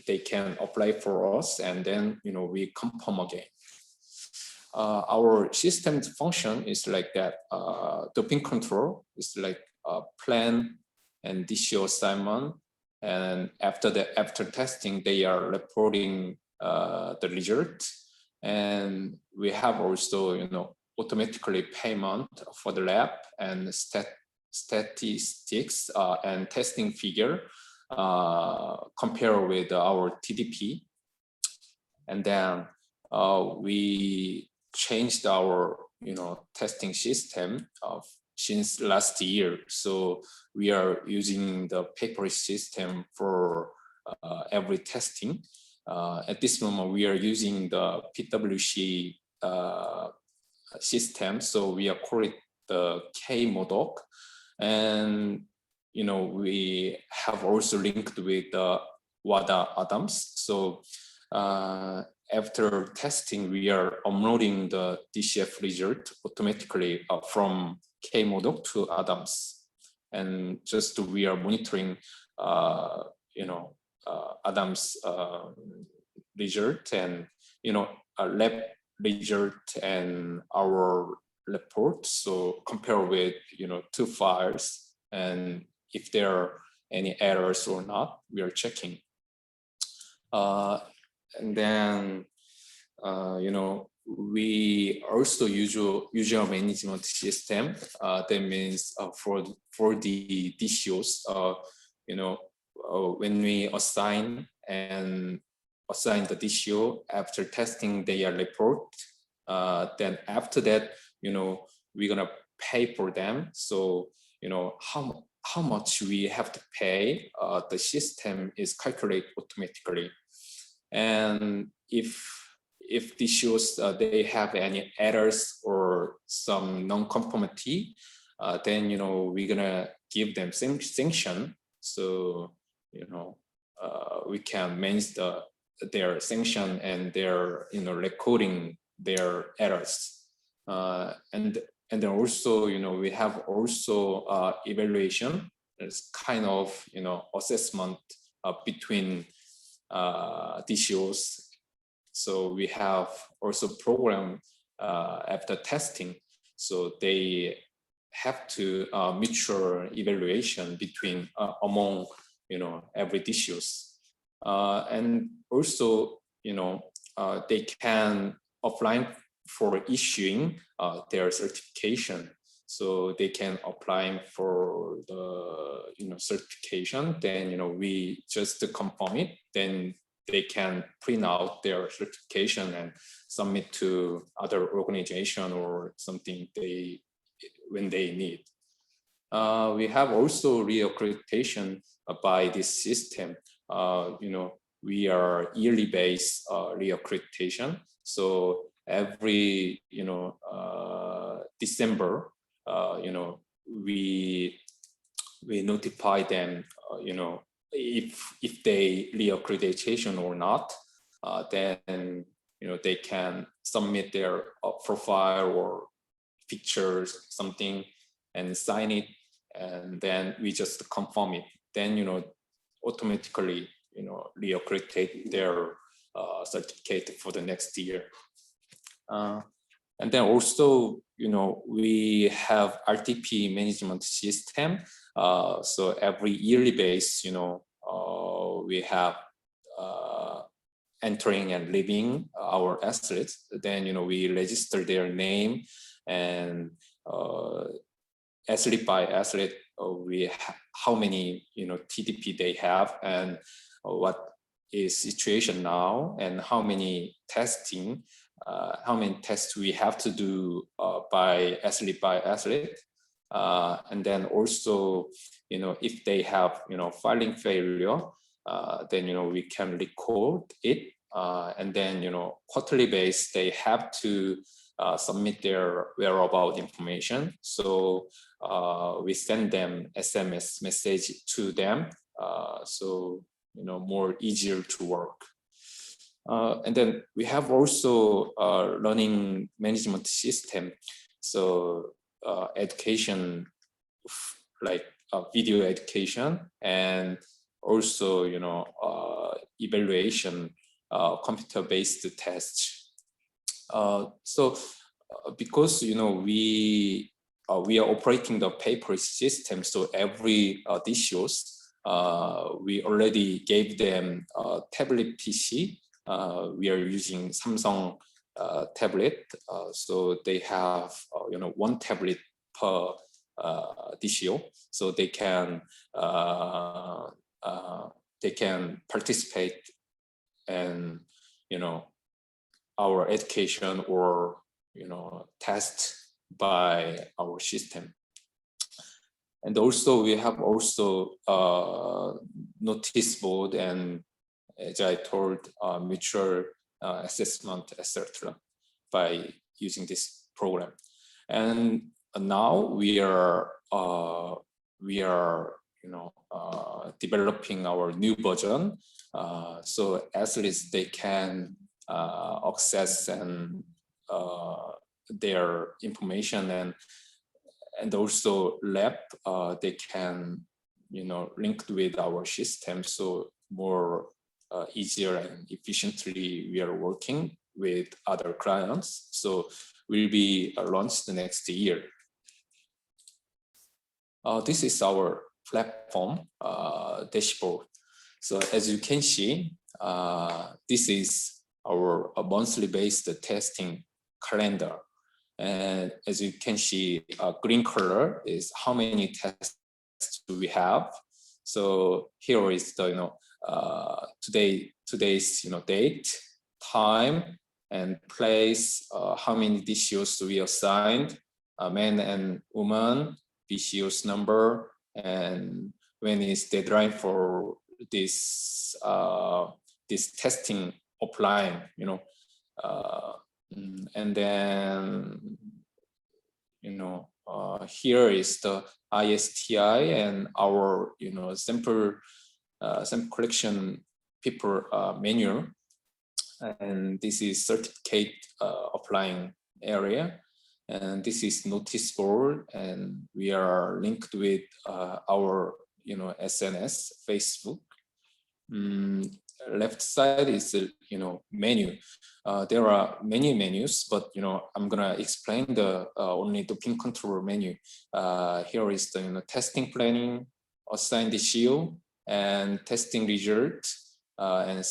they can apply for us, and then we confirm again. Our system function is like that. The pin control is like plan and DCO assignment, and after testing, they are reporting the result. And we have also automatically payment for the lab and statistics and testing figure compare with our TDP. And then we changed our testing system since last year. So we are using the paper system for every testing. At this moment, we are using the PWC system. So we are calling it the K-Modoc. And we have also linked with WADA Adams. So after testing, we are uploading the DCF result automatically from K-Modoc to Adams. And just we are monitoring Adams result and lab result and our report. So compare with two files, and if there are any errors or not, we are checking. And then we also use user management system. That means for the DCOs, when we assign the DCO after testing their report, then after that, we're gonna pay for them. So how much we have to pay, the system is calculated automatically. And if DCOs they have any errors or some non-conformity, then we're gonna give them sanction. So we can manage their sanction and their recording their errors. And then also we have also evaluation. It's kind of assessment between DCOs. So we have also program after testing. So they have to mutual evaluation between among every DCOs. And also they can apply for issuing their certification. So they can apply for the certification. Then we just confirm it. Then they can print out their certification and submit to other organization or something when they need. We have also reaccreditation by this system. We are yearly based reaccreditation. So every December, we notify them, if they reaccreditation or not, then they can submit their profile or pictures, something, and sign it, and then we just confirm it. Then automatically reaccredit their certificate for the next year. And then also we have RTP management system. So every yearly base, we have entering and leaving our athletes. Then we register their name, and athlete by athlete, how many TDP they have, and what is situation now and how many tests we have to do by athlete. And then also, if they have, filing failure, then, we can record it. And then, quarterly base, they have to submit their whereabout information. So we send them SMS message to them. So, more easier to work. And then we have also learning management system. So education, like video education, and also, evaluation, computer-based tests. So because, we are operating the paper system, so every DCOs, we already gave them a tablet PC. We are using Samsung tablet, so they have one tablet per DCO, so they can participate in our education or test by our system. And also we have also notice board and, as I told, mutual assessment, etc., by using this program. And now we are developing our new version, so athletes, they can access and their information, and also lab, they can linked with our system, so more easier and efficiently we are working with other clients. So will be launched the next year. This is our platform dashboard. So as you can see, this is our monthly based testing calendar. And as you can see, green color is how many tests do we have. So here is the today's date, time, and place. How many DCOs we assigned, men and women, DCOs number, and when is deadline for this this testing offline, and then here is the ISTI and our sample collection paper manual, and this is certificate applying area, and this is notice board, and we are linked with our SNS, Facebook. Left side is the menu. There are many menus, but I'm gonna explain the only doping control menu. Here is the testing planning, assigned DCO, and testing result, and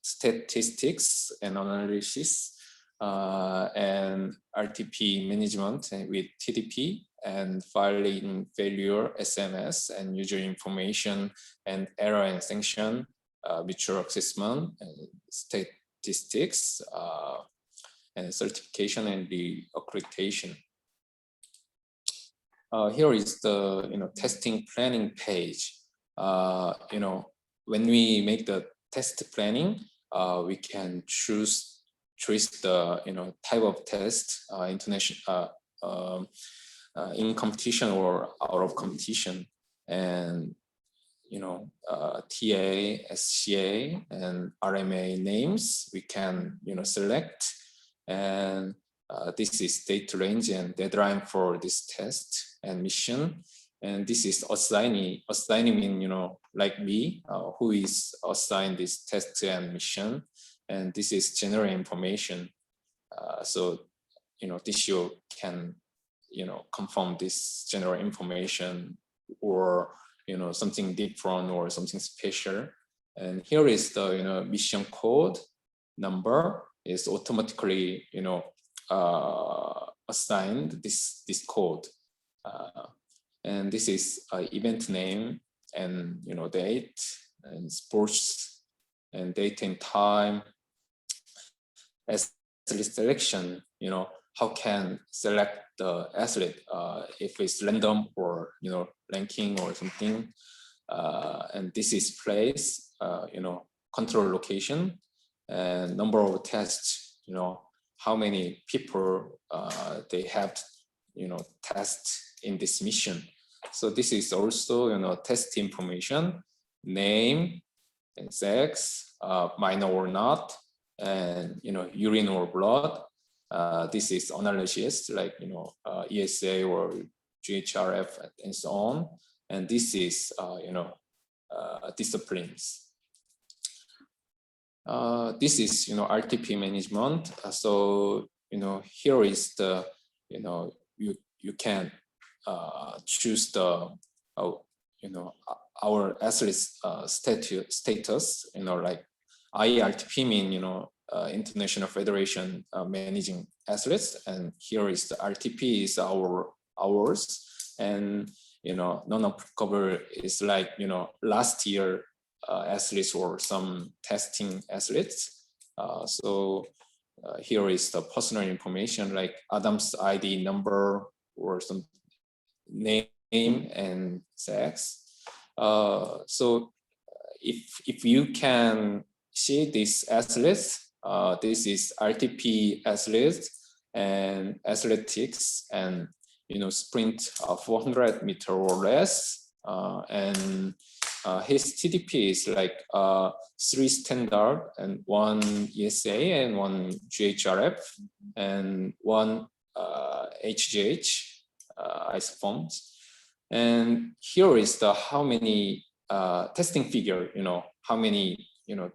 statistics and analysis, and RTP management with TDP, and filing failure, SMS, and user information, and error and sanction, mutual assessment, and statistics, and certification and the accreditation. Here is the testing planning page. When we make the test planning, we can choose the type of test, international, in competition or out of competition, and TA, SCA, and RMA names we can select, and this is date range and deadline for this test and mission, and this is assignee. Assignee mean like me, who is assigned this test and mission, and this is general information. So DCO can confirm this general information, or something different or something special. And here is the mission code number is automatically assigned this code, and this is event name and date and sports and date and time. As selection, how can select the athlete if it's random or ranking or something, and this is place, control location, and number of tests, how many people they have test in this mission. So this is also test information, name and sex, minor or not, and urine or blood. This is analysis like ESA or GHRF and so on, and this is disciplines. This is RTP management. So here is the you can choose the our athletes status, like IRTP mean International Federation managing athletes, and here is the RTP is ours, and non-applicable is like last year athletes or some testing athletes. So here is the personal information like Adam's ID number or some name and sex. So if you can see these athletes, this is RTP athletes and athletics, and sprint 400 meter or less, and his TDP is like 3 standard and 1 ESA and 1 GHRF and 1 HGH isoforms. And here is the how many testing figure, how many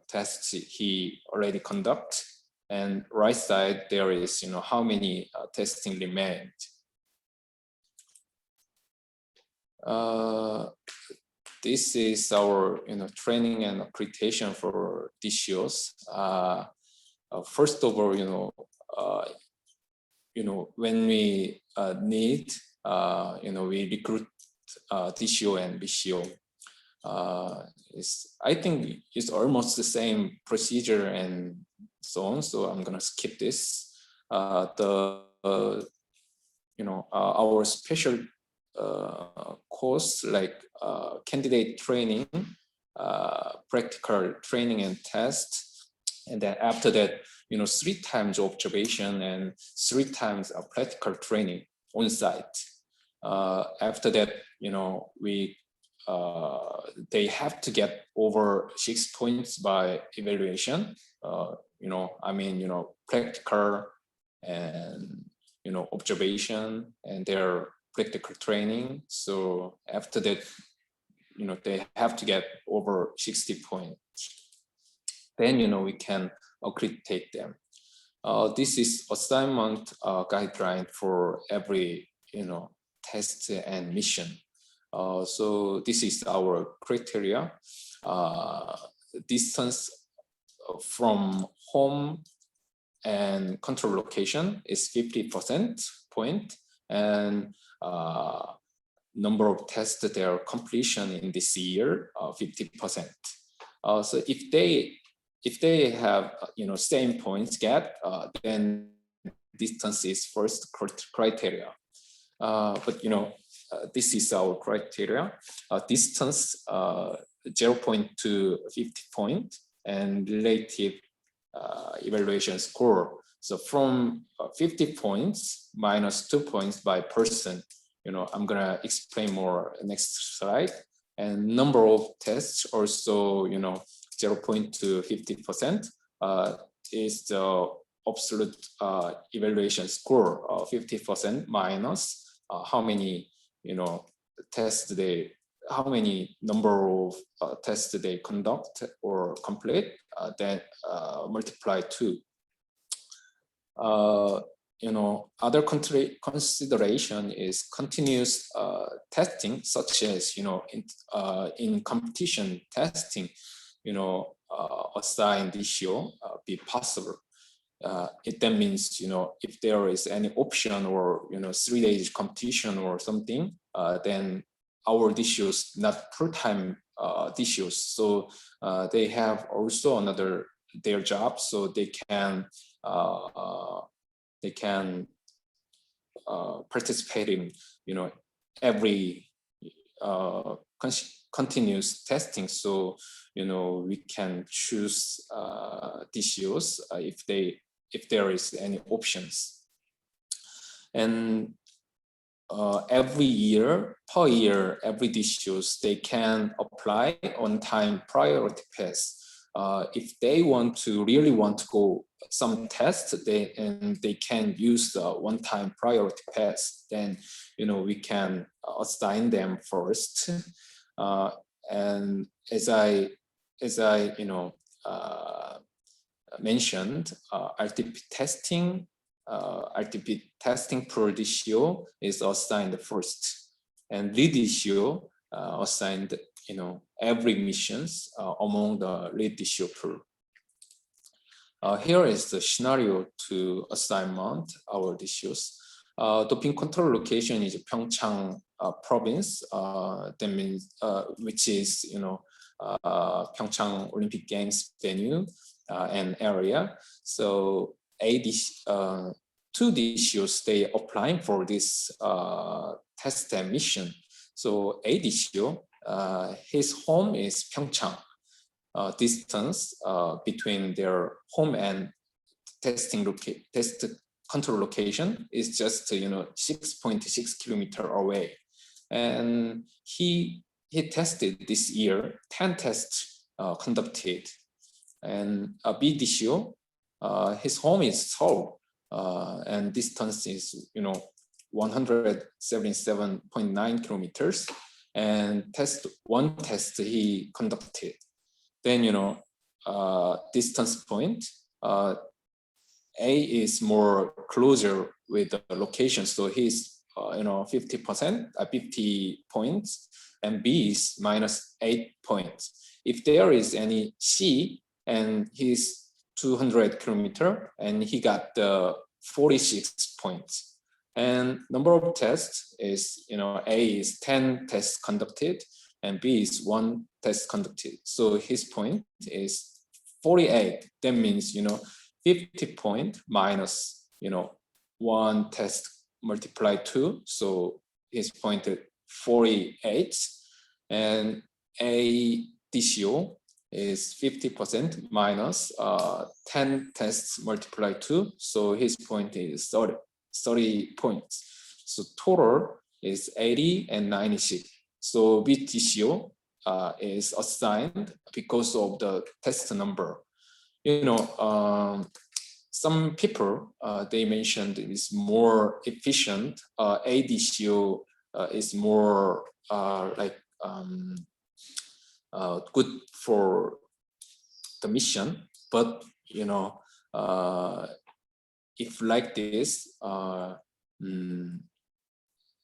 tests he already conduct, and right side there is how many testing remained. This is our training and accreditation for DCOs. First of all, when we need, we recruit DCO and BCO. I think it's almost the same procedure and so on. So I'm gonna skip this. Our special course like candidate training, practical training and test, and then after that 3 times observation and 3 times practical training on site. After that they have to get over 6 points by evaluation, practical and observation and their practical training. So after that, they have to get over 60 points. Then, we can accreditate them. This is assignment guideline for every, test and mission. So this is our criteria. Distance from home and control location is 50% point, and number of tests, their completion in this year, 50%. So if they have same points get, then distance is first criteria. But this is our criteria. Distance 0.2 to 50 point, and relative evaluation score. So from 50 points minus 2 points by person. I'm gonna explain more next slide. And number of tests also 0.2 to 50% is the absolute evaluation score of 50% minus how many tests how many number of tests they conduct or complete, then multiply 2. Other consideration is continuous testing, such as in competition testing, assign DCO be possible. It then means if there is any option or 3 days competition or something, then our DCOs not full-time DCOs, so they have also another their job, so they can participate in every continuous testing. So we can choose DCOs if there is any options. And every year, per year, every DCOs, they can apply on-time priority pass. If they really want to go some tests, they can use the one-time priority pass. Then we can assign them first. And as I mentioned, RTP testing per DCO is assigned first, and lead DCO assigned every missions among the lead DCO pool. Here is the scenario to assignment our DCOs. Doping control location is Pyeongchang province. That means which is Pyeongchang Olympic Games venue and area. So two DCOs they applying for this test and mission. So a DCO, his home is Pyeongchang. Distance between their home and test control location is just 6.6 kilometers away, and he tested this year 10 tests conducted. And a B DCO, his home is Seoul, and distance is 177.9 kilometers, and one test he conducted. Then distance point, A is more closer with the location, so he's 50 points, and B is -8 points. If there is any C, and he's 200 kilometers, and he got 46 points. And number of tests is A is 10 tests conducted, and B is 1 test conducted. So his point is 48. That means 50 point minus 1 test multiplied 2. So his point is 48. And A DCO is 50% minus 10 tests multiplied 2. So his point is 30 points. So total is 80 and 96. So B DCO is assigned because of the test number. Some people they mentioned it is more efficient. A DCO is more good for the mission, but if like this,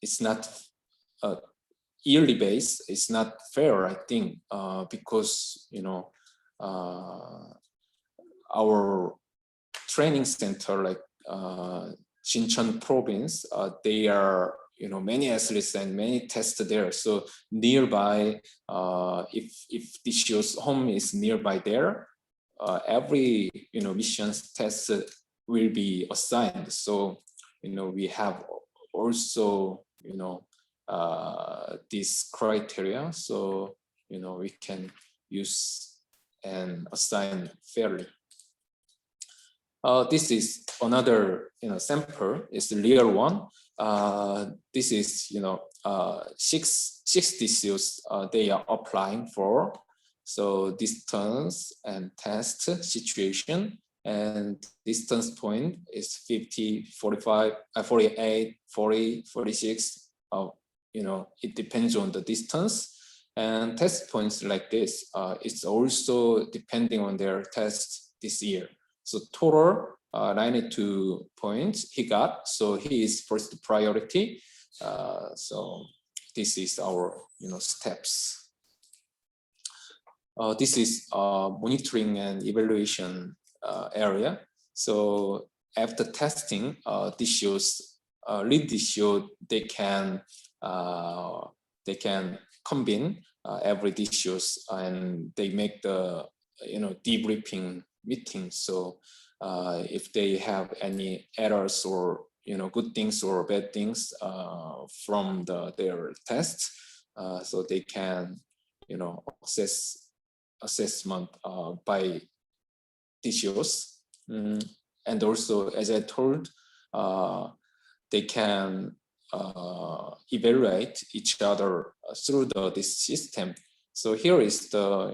it's not yearly base. It's not fair, I think, because our training center, like Jincheon province, they are many athletes and many tests there. So nearby, if DCO's home is nearby there, every missions test will be assigned. So we have also this criteria, so we can use and assign fairly. This is another sample. It's the real one. This is 6 DCOs they are applying for. So distance and test situation, and distance point is 50, 45, 48, 40, 46. It depends on the distance. And test points like this, it's also depending on their test this year. So total 92 points he got. So he is first priority. So this is our steps. This is monitoring and evaluation area. So after testing, DCOs, lead DCO, they can they can convene every DCOs, and they make the debriefing meeting. So if they have any errors or good things or bad things from their tests, so they can assessment by DCOs. And also, as I told, they can evaluate each other through this system. So here is the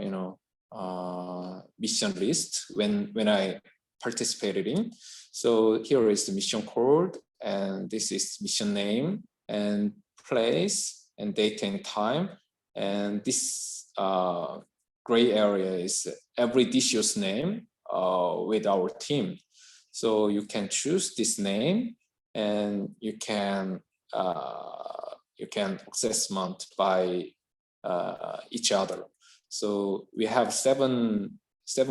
mission list when I participated in. So here is the mission code, and this is mission name and place and date and time. And this gray area is every DCO's name with our team. So you can choose this name, and you can assessment by each other. So we have seven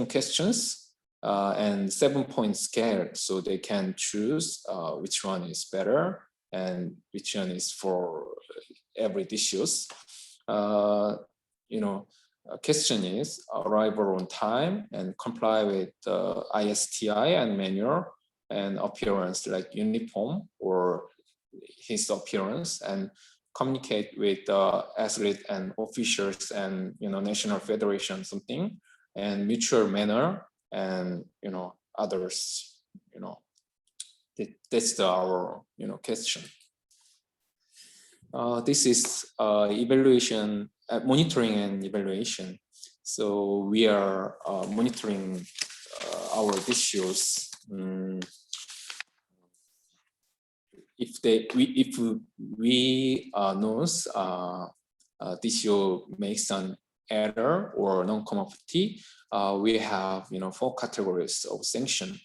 questions and 7-point scale, so they can choose which one is better and which one is for every DCOs. Question is arrival on time and comply with ISTI and manual, and appearance like uniform or his appearance, and communicate with athlete and officials and national federation something, and mutual manner, and others. That's our question. This is evaluation, monitoring and evaluation. So we are monitoring our DCOs. If we knows DCO makes an error or non-conformity, we have 4 categories of sanction.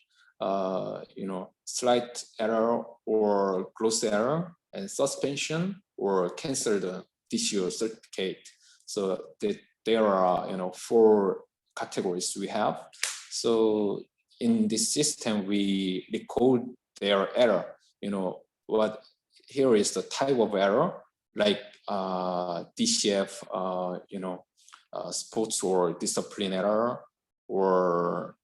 Slight error or gross error, and suspension or cancel the DCO certificate. So there are 4 categories we have. So in this system, we record their error. What here is the type of error, like DCF, sports or discipline error, or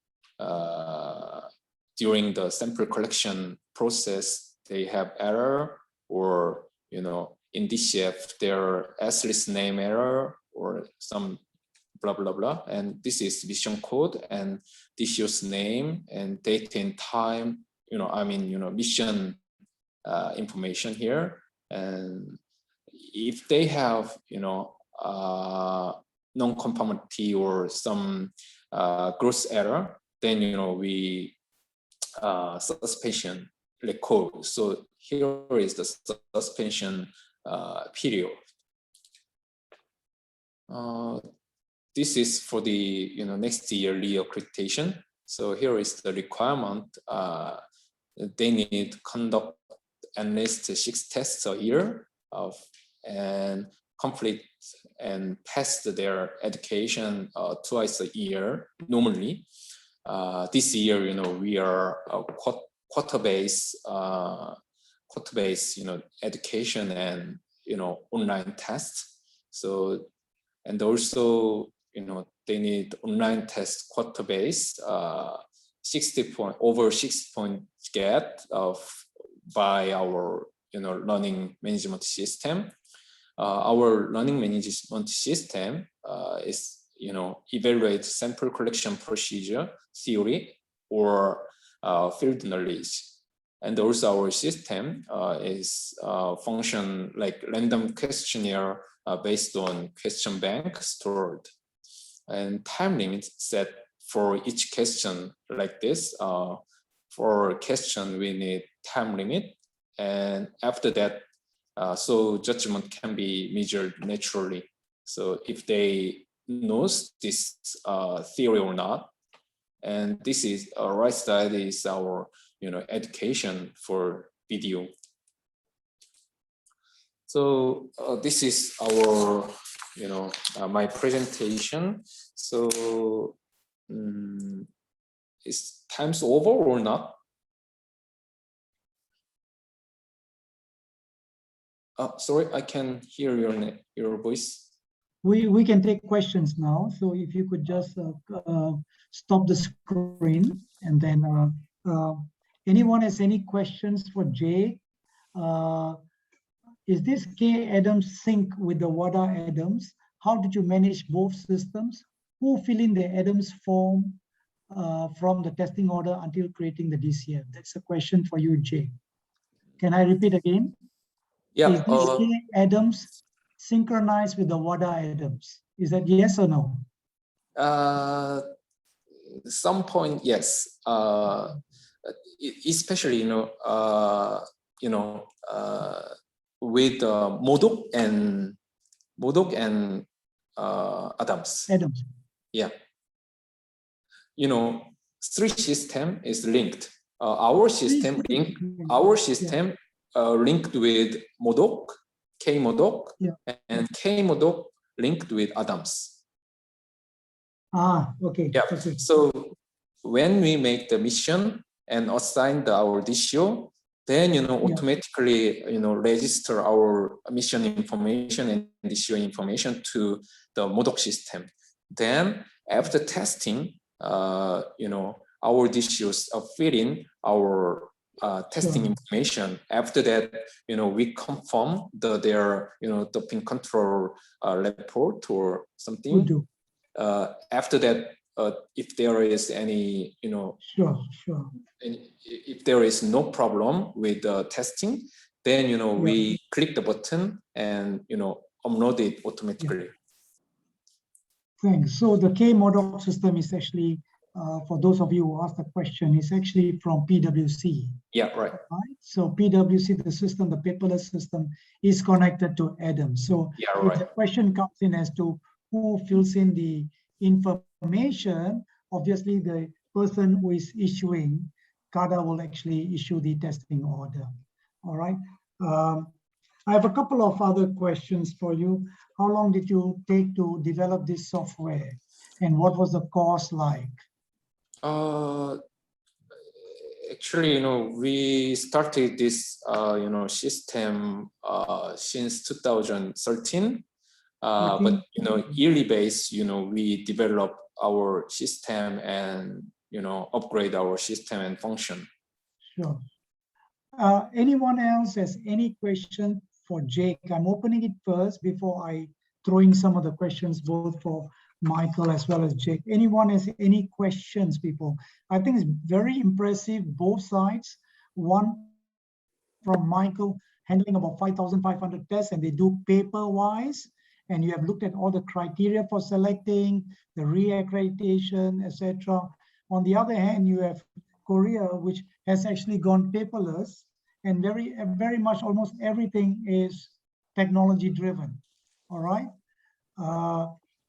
during the sample collection process, they have error, or in DCF, their athlete's name error, or some blah blah blah. And this is mission code and DCO's name and date and time. Mission information here. And if they have non-conformity or some gross error, then we suspension record. So here is the suspension period. This is for the next yearly accreditation. So here is the requirement. They need to conduct at least 6 tests a year and complete and pass their education twice a year normally. This year, we are quarter-based education and online tests. So, and also they need online test quarter-based, over 60 point get by our learning management system. Our learning management system is evaluate sample collection procedure, theory, or field knowledge. And also our system is function like random questionnaire based on question bank stored, and time limits set for each question like this. For question, we need time limit, and after that, so judgment can be measured naturally. So if they knows this theory or not, and this is right side is our education for video. So this is our my presentation. So is time's over or not? Sorry, I can hear your voice. We can take questions now. So if you could just stop the screen, and then anyone has any questions for Jake? Is this K Adams sync with the WADA Adams? How did you manage both systems? Who fill in the Adams form from the testing order until creating the DCF? That's a question for you, Jake. Can I repeat again? Yeah. Is this K Adams synchronized with the WADA Adams? Is that yes or no? Some point, yes. Especially, with Modok and Adams. Adams. Yeah. Three system is linked. Our system linked with Modok, K Modok, and K Modok linked with Adams. Okay. Yeah. Okay. So when we make the mission and assign our DCO, then automatically register our mission information and DCO information to the Modok system. Then after testing, our DCOs fill in our testing information. After that, we confirm their doping control report or something. After that, if there is any, if there is no problem with the testing, then we click the button and upload it automatically. Thanks. So the K Modok system is actually, for those of you who asked the question, is actually from PwC. Yeah, right. So PwC, the system, the paperless system, is connected to Adams. So if the question comes in as to who fills in the information, obviously the person who is issuing CADA will actually issue the testing order. All right. I have a couple of other questions for you. How long did you take to develop this software, and what was the cost like? Actually, we started this, system since 2013. But yearly base, we develop our system and upgrade our system and function. Sure. Anyone else has any question for Jake? I'm opening it first before I throw in some of the questions both for Michael as well as Jake. Anyone has any questions, people? I think it's very impressive, both sides. One from Michael, handling about 5,500 tests, and they do paper-wise. And you have looked at all the criteria for selecting, the re-accreditation, etc. On the other hand, you have Korea, which has actually gone paperless, and very much almost everything is technology driven. All right.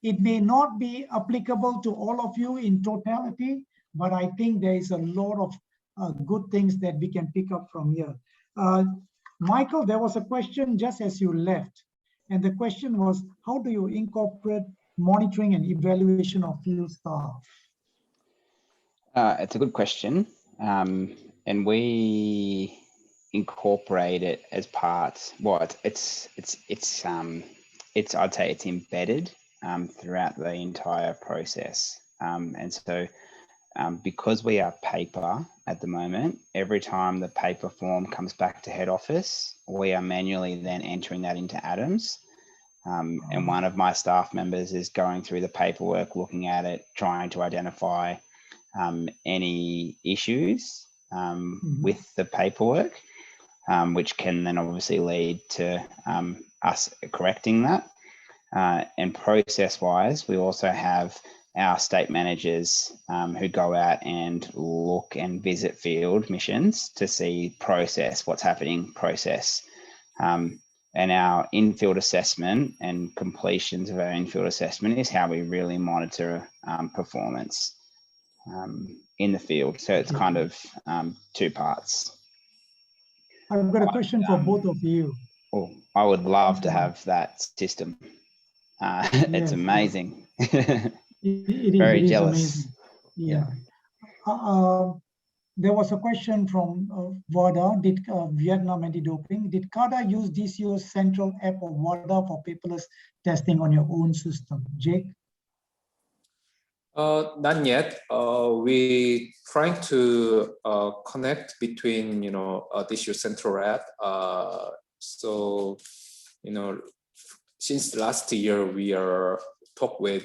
It may not be applicable to all of you in totality, but I think there is a lot of good things that we can pick up from here. Michael, there was a question just as you left. And the question was, how do you incorporate monitoring and evaluation of field staff? It's a good question. And we incorporate it as part, I'd say it's embedded throughout the entire process. And so because we are paper at the moment, every time the paper form comes back to head office, we are manually then entering that into Adams. And one of my staff members is going through the paperwork, looking at it, trying to identify any issues with the paperwork, which can then obviously lead to us correcting that. And process-wise, we also have our state managers who go out and look and visit field missions to see what's happening, process. And our in-field assessment and completions of our in-field assessment is how we really monitor performance in the field. So it's kind of two parts. I've got a question for both of you. Oh, I would love to have that system. It's amazing. It is Very jealous. jealous. Amazing. Yeah. there was a question from WADA, did Vietnam anti-doping, did CADA use DCO's central app or WADA for paperless testing on your own system? Jake? Not yet. We trying to connect between, DCO central app. So, since last year, we are talk with,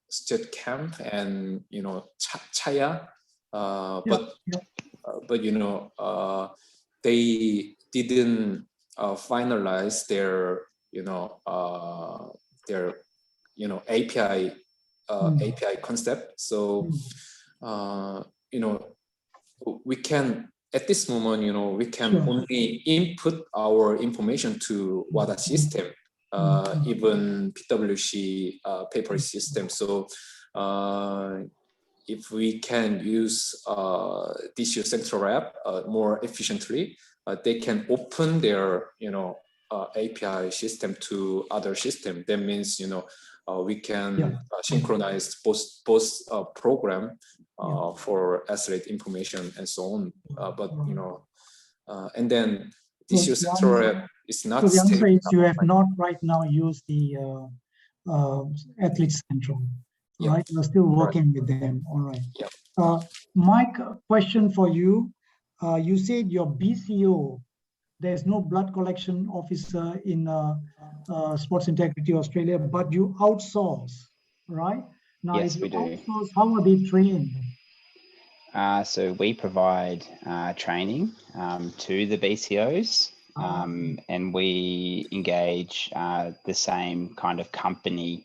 State Camp and, Chaya. But they didn't finalize their API API concept. So we can at this moment we can only input our information to WADA system, even PwC paper system. So if we can use DCO Central app more efficiently, they can open their API system to other system. That means we can synchronize both program for athlete information and so on. And then DCO Central app is not. So the answer is you have not right now used the Athlete Central. Right, you're still working with them. All right. Mike, question for you. You said your BCO, there's no blood collection officer in Sports Integrity Australia, but you outsource, right? Now, yes, if you we do. Outsource, how are they trained? So we provide training to the BCOs, and we engage the same kind of company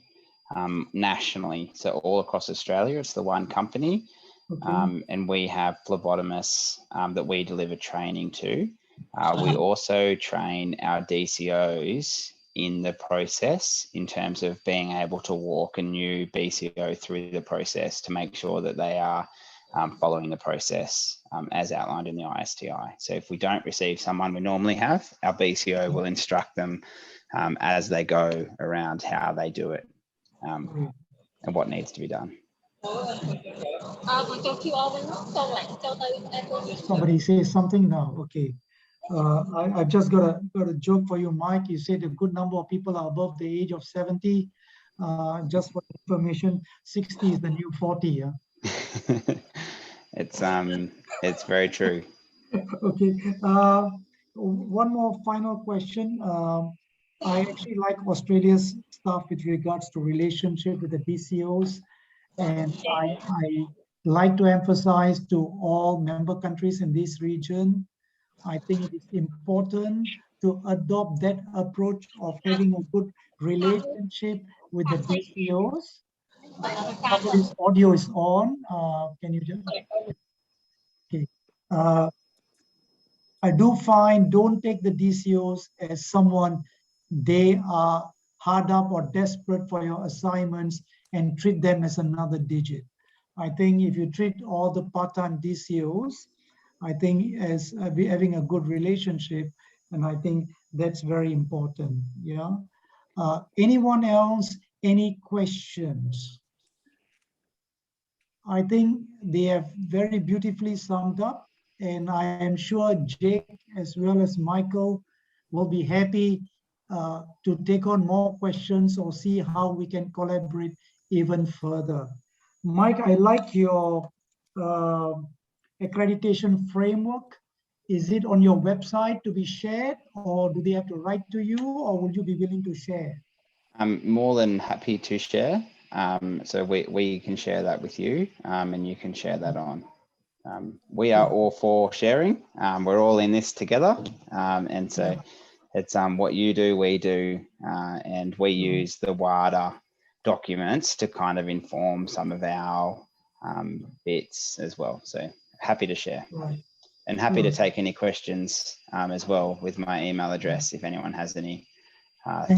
nationally. So all across Australia, it's the one company. And we have phlebotomists that we deliver training to. We also train our DCOs in the process in terms of being able to walk a new BCO through the process to make sure that they are following the process as outlined in the ISTI. So if we don't receive someone we normally have, our BCO will instruct them as they go around how they do it and what needs to be done. Somebody says something now. Okay. I've just got a joke for you, Mike. You said a good number of people are above the age of 70. Just for information, 60 is the new 40. Yeah. It's very true. Okay. One more final question. I actually like Australia's stuff with regards to relationship with the BCOs, and I like to emphasize to all member countries in this region, I think it is important to adopt that approach of having a good relationship with the BCOs. Somebody's audio is on. Can you just? Okay. I do find don't take the DCOs as someone they are hard up or desperate for your assignments and treat them as another digit. I think if you treat all the part-time DCOs, I think as having a good relationship, and I think that's very important. Yeah. Anyone else? Any questions? I think they have very beautifully summed up, and I am sure Jake as well as Michael will be happy to take on more questions or see how we can collaborate even further. Mike, I like your accreditation framework. Is it on your website to be shared, or do they have to write to you, or would you be willing to share? I'm more than happy to share. So we can share that with you, and you can share that on. We are all for sharing. We're all in this together, and so it's what you do, we do, and we use the WADA documents to kind of inform some of our bits as well. So happy to share, and happy to take any questions as well with my email address if anyone has any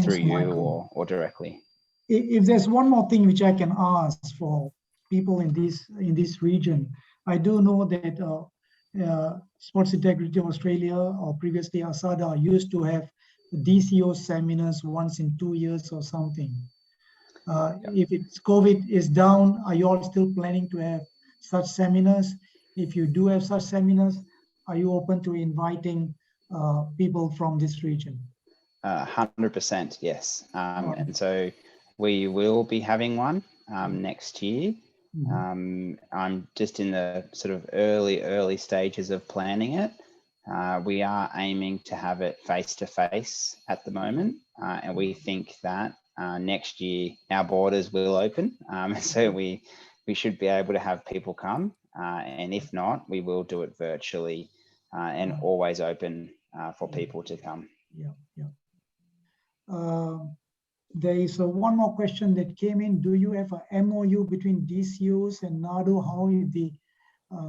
through you or directly. If there's one more thing which I can ask for people in this region, I do know that Sports Integrity Australia or previously ASADA used to have DCO seminars once in 2 years or something. If it's COVID is down, are you all still planning to have such seminars? if you do have such seminars, are you open to inviting people from this region? 100%, yes. Right. And so we will be having one next year. Mhm. I'm just in the sort of early stages of planning it. We are aiming to have it face-to-face at the moment, and we think that next year our borders will open, so we should be able to have people come, and if not, we will do it virtually and always open for people to come. Yeah. There is one more question that came in. Do you have a MOU between DCOs and NADO? How is the,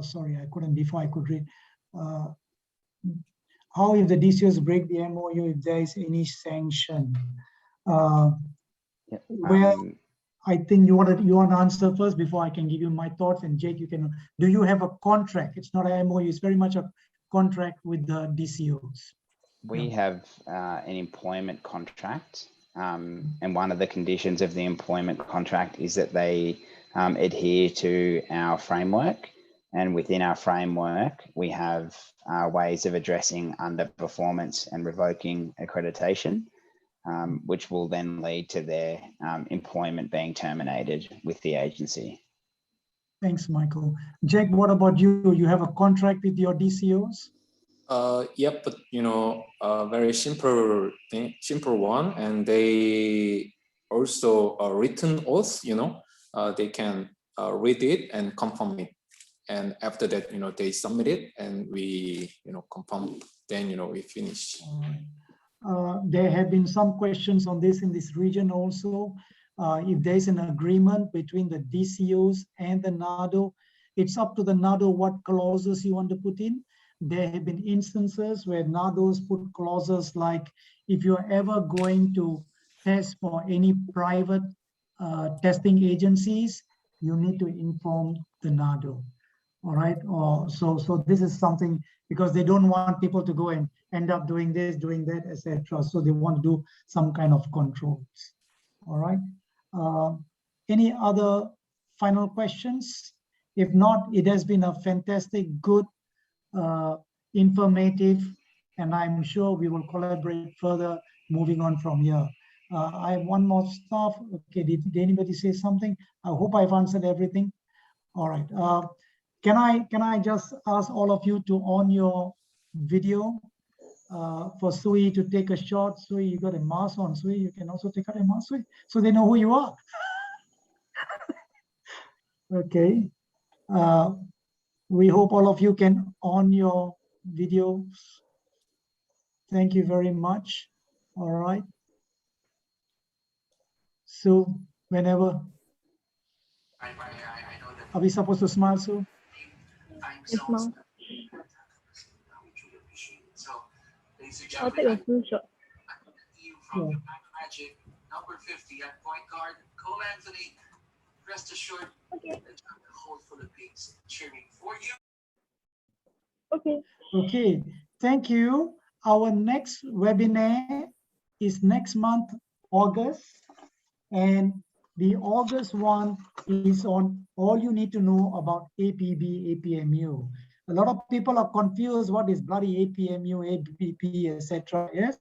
sorry, I couldn't before I could read. How if the DCOs break the MOU, if there is any sanction? Well, I think you want to answer first before I can give you my thoughts. And Jake, you can. Do you have a contract? It's not an MOU. It's very much a contract with the DCOs. We have an employment contract, and one of the conditions of the employment contract is that they adhere to our framework. And within our framework, we have ways of addressing underperformance and revoking accreditation, which will then lead to their employment being terminated with the agency. Thanks, Michael. Jake, what about you? You have a contract with your DCOs? Yep, but very simple thing, simple one, and they also written oath. They can read it and confirm it, and after that, they submit it, and we, confirm. Then we finish. There have been some questions on this in this region also. If there's an agreement between the DCOs and the NADO, it's up to the NADO what clauses you want to put in. There have been instances where NADOs put clauses like, if you're ever going to test for any private testing agencies, you need to inform the NADO. All right. So this is something, because they don't want people to go and end up doing this, doing that, etc. So they want to do some kind of controls. All right. Any other final questions? If not, it has been a fantastic, good, informative, and I'm sure we will collaborate further moving on from here. I have one more stuff. Okay, did anybody say something? I hope I've answered everything. All right. Can I just ask all of you to on your video for Sui to take a shot? Sui, you got a mask on. Sui, you can also take out a mask, Sui, so they know who you are. Okay. We hope all of you can on your videos. Thank you very much. All right. So whenever. Are we supposed to smile, Sue? Smile. I'll take a screenshot. Yeah. Number 50 at point guard, Cole Anthony. Rest assured, okay. The whole Philippines cheering for you. Okay. Okay. Thank you. Our next webinar is next month, August, and the August one is on all you need to know about APB, APMU. A lot of people are confused. What is bloody APMU, APP, etc. Yes,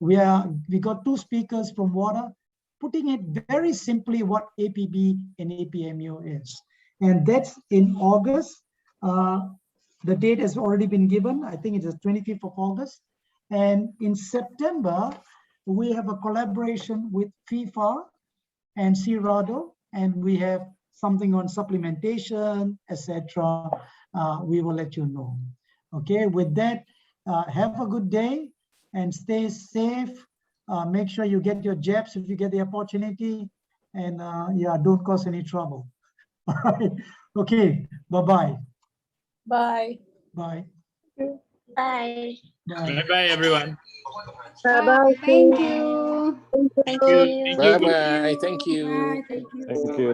we got two speakers from WADA putting it very simply what APB and APMU is, and that's in August. The date has already been given. I think it is 25th of August, and in September we have a collaboration with FIFA and CRADO, and we have something on supplementation, etc. We will let you know. Okay, with that, have a good day and stay safe. Make sure you get your jabs if you get the opportunity, and yeah, don't cause any trouble. All right. Okay, bye-bye. Bye. Bye. Bye. Bye. Bye-bye, everyone. Bye-bye. Thank you. Thank you. Thank you. Bye bye. Thank you. Bye. Thank you. Thank you.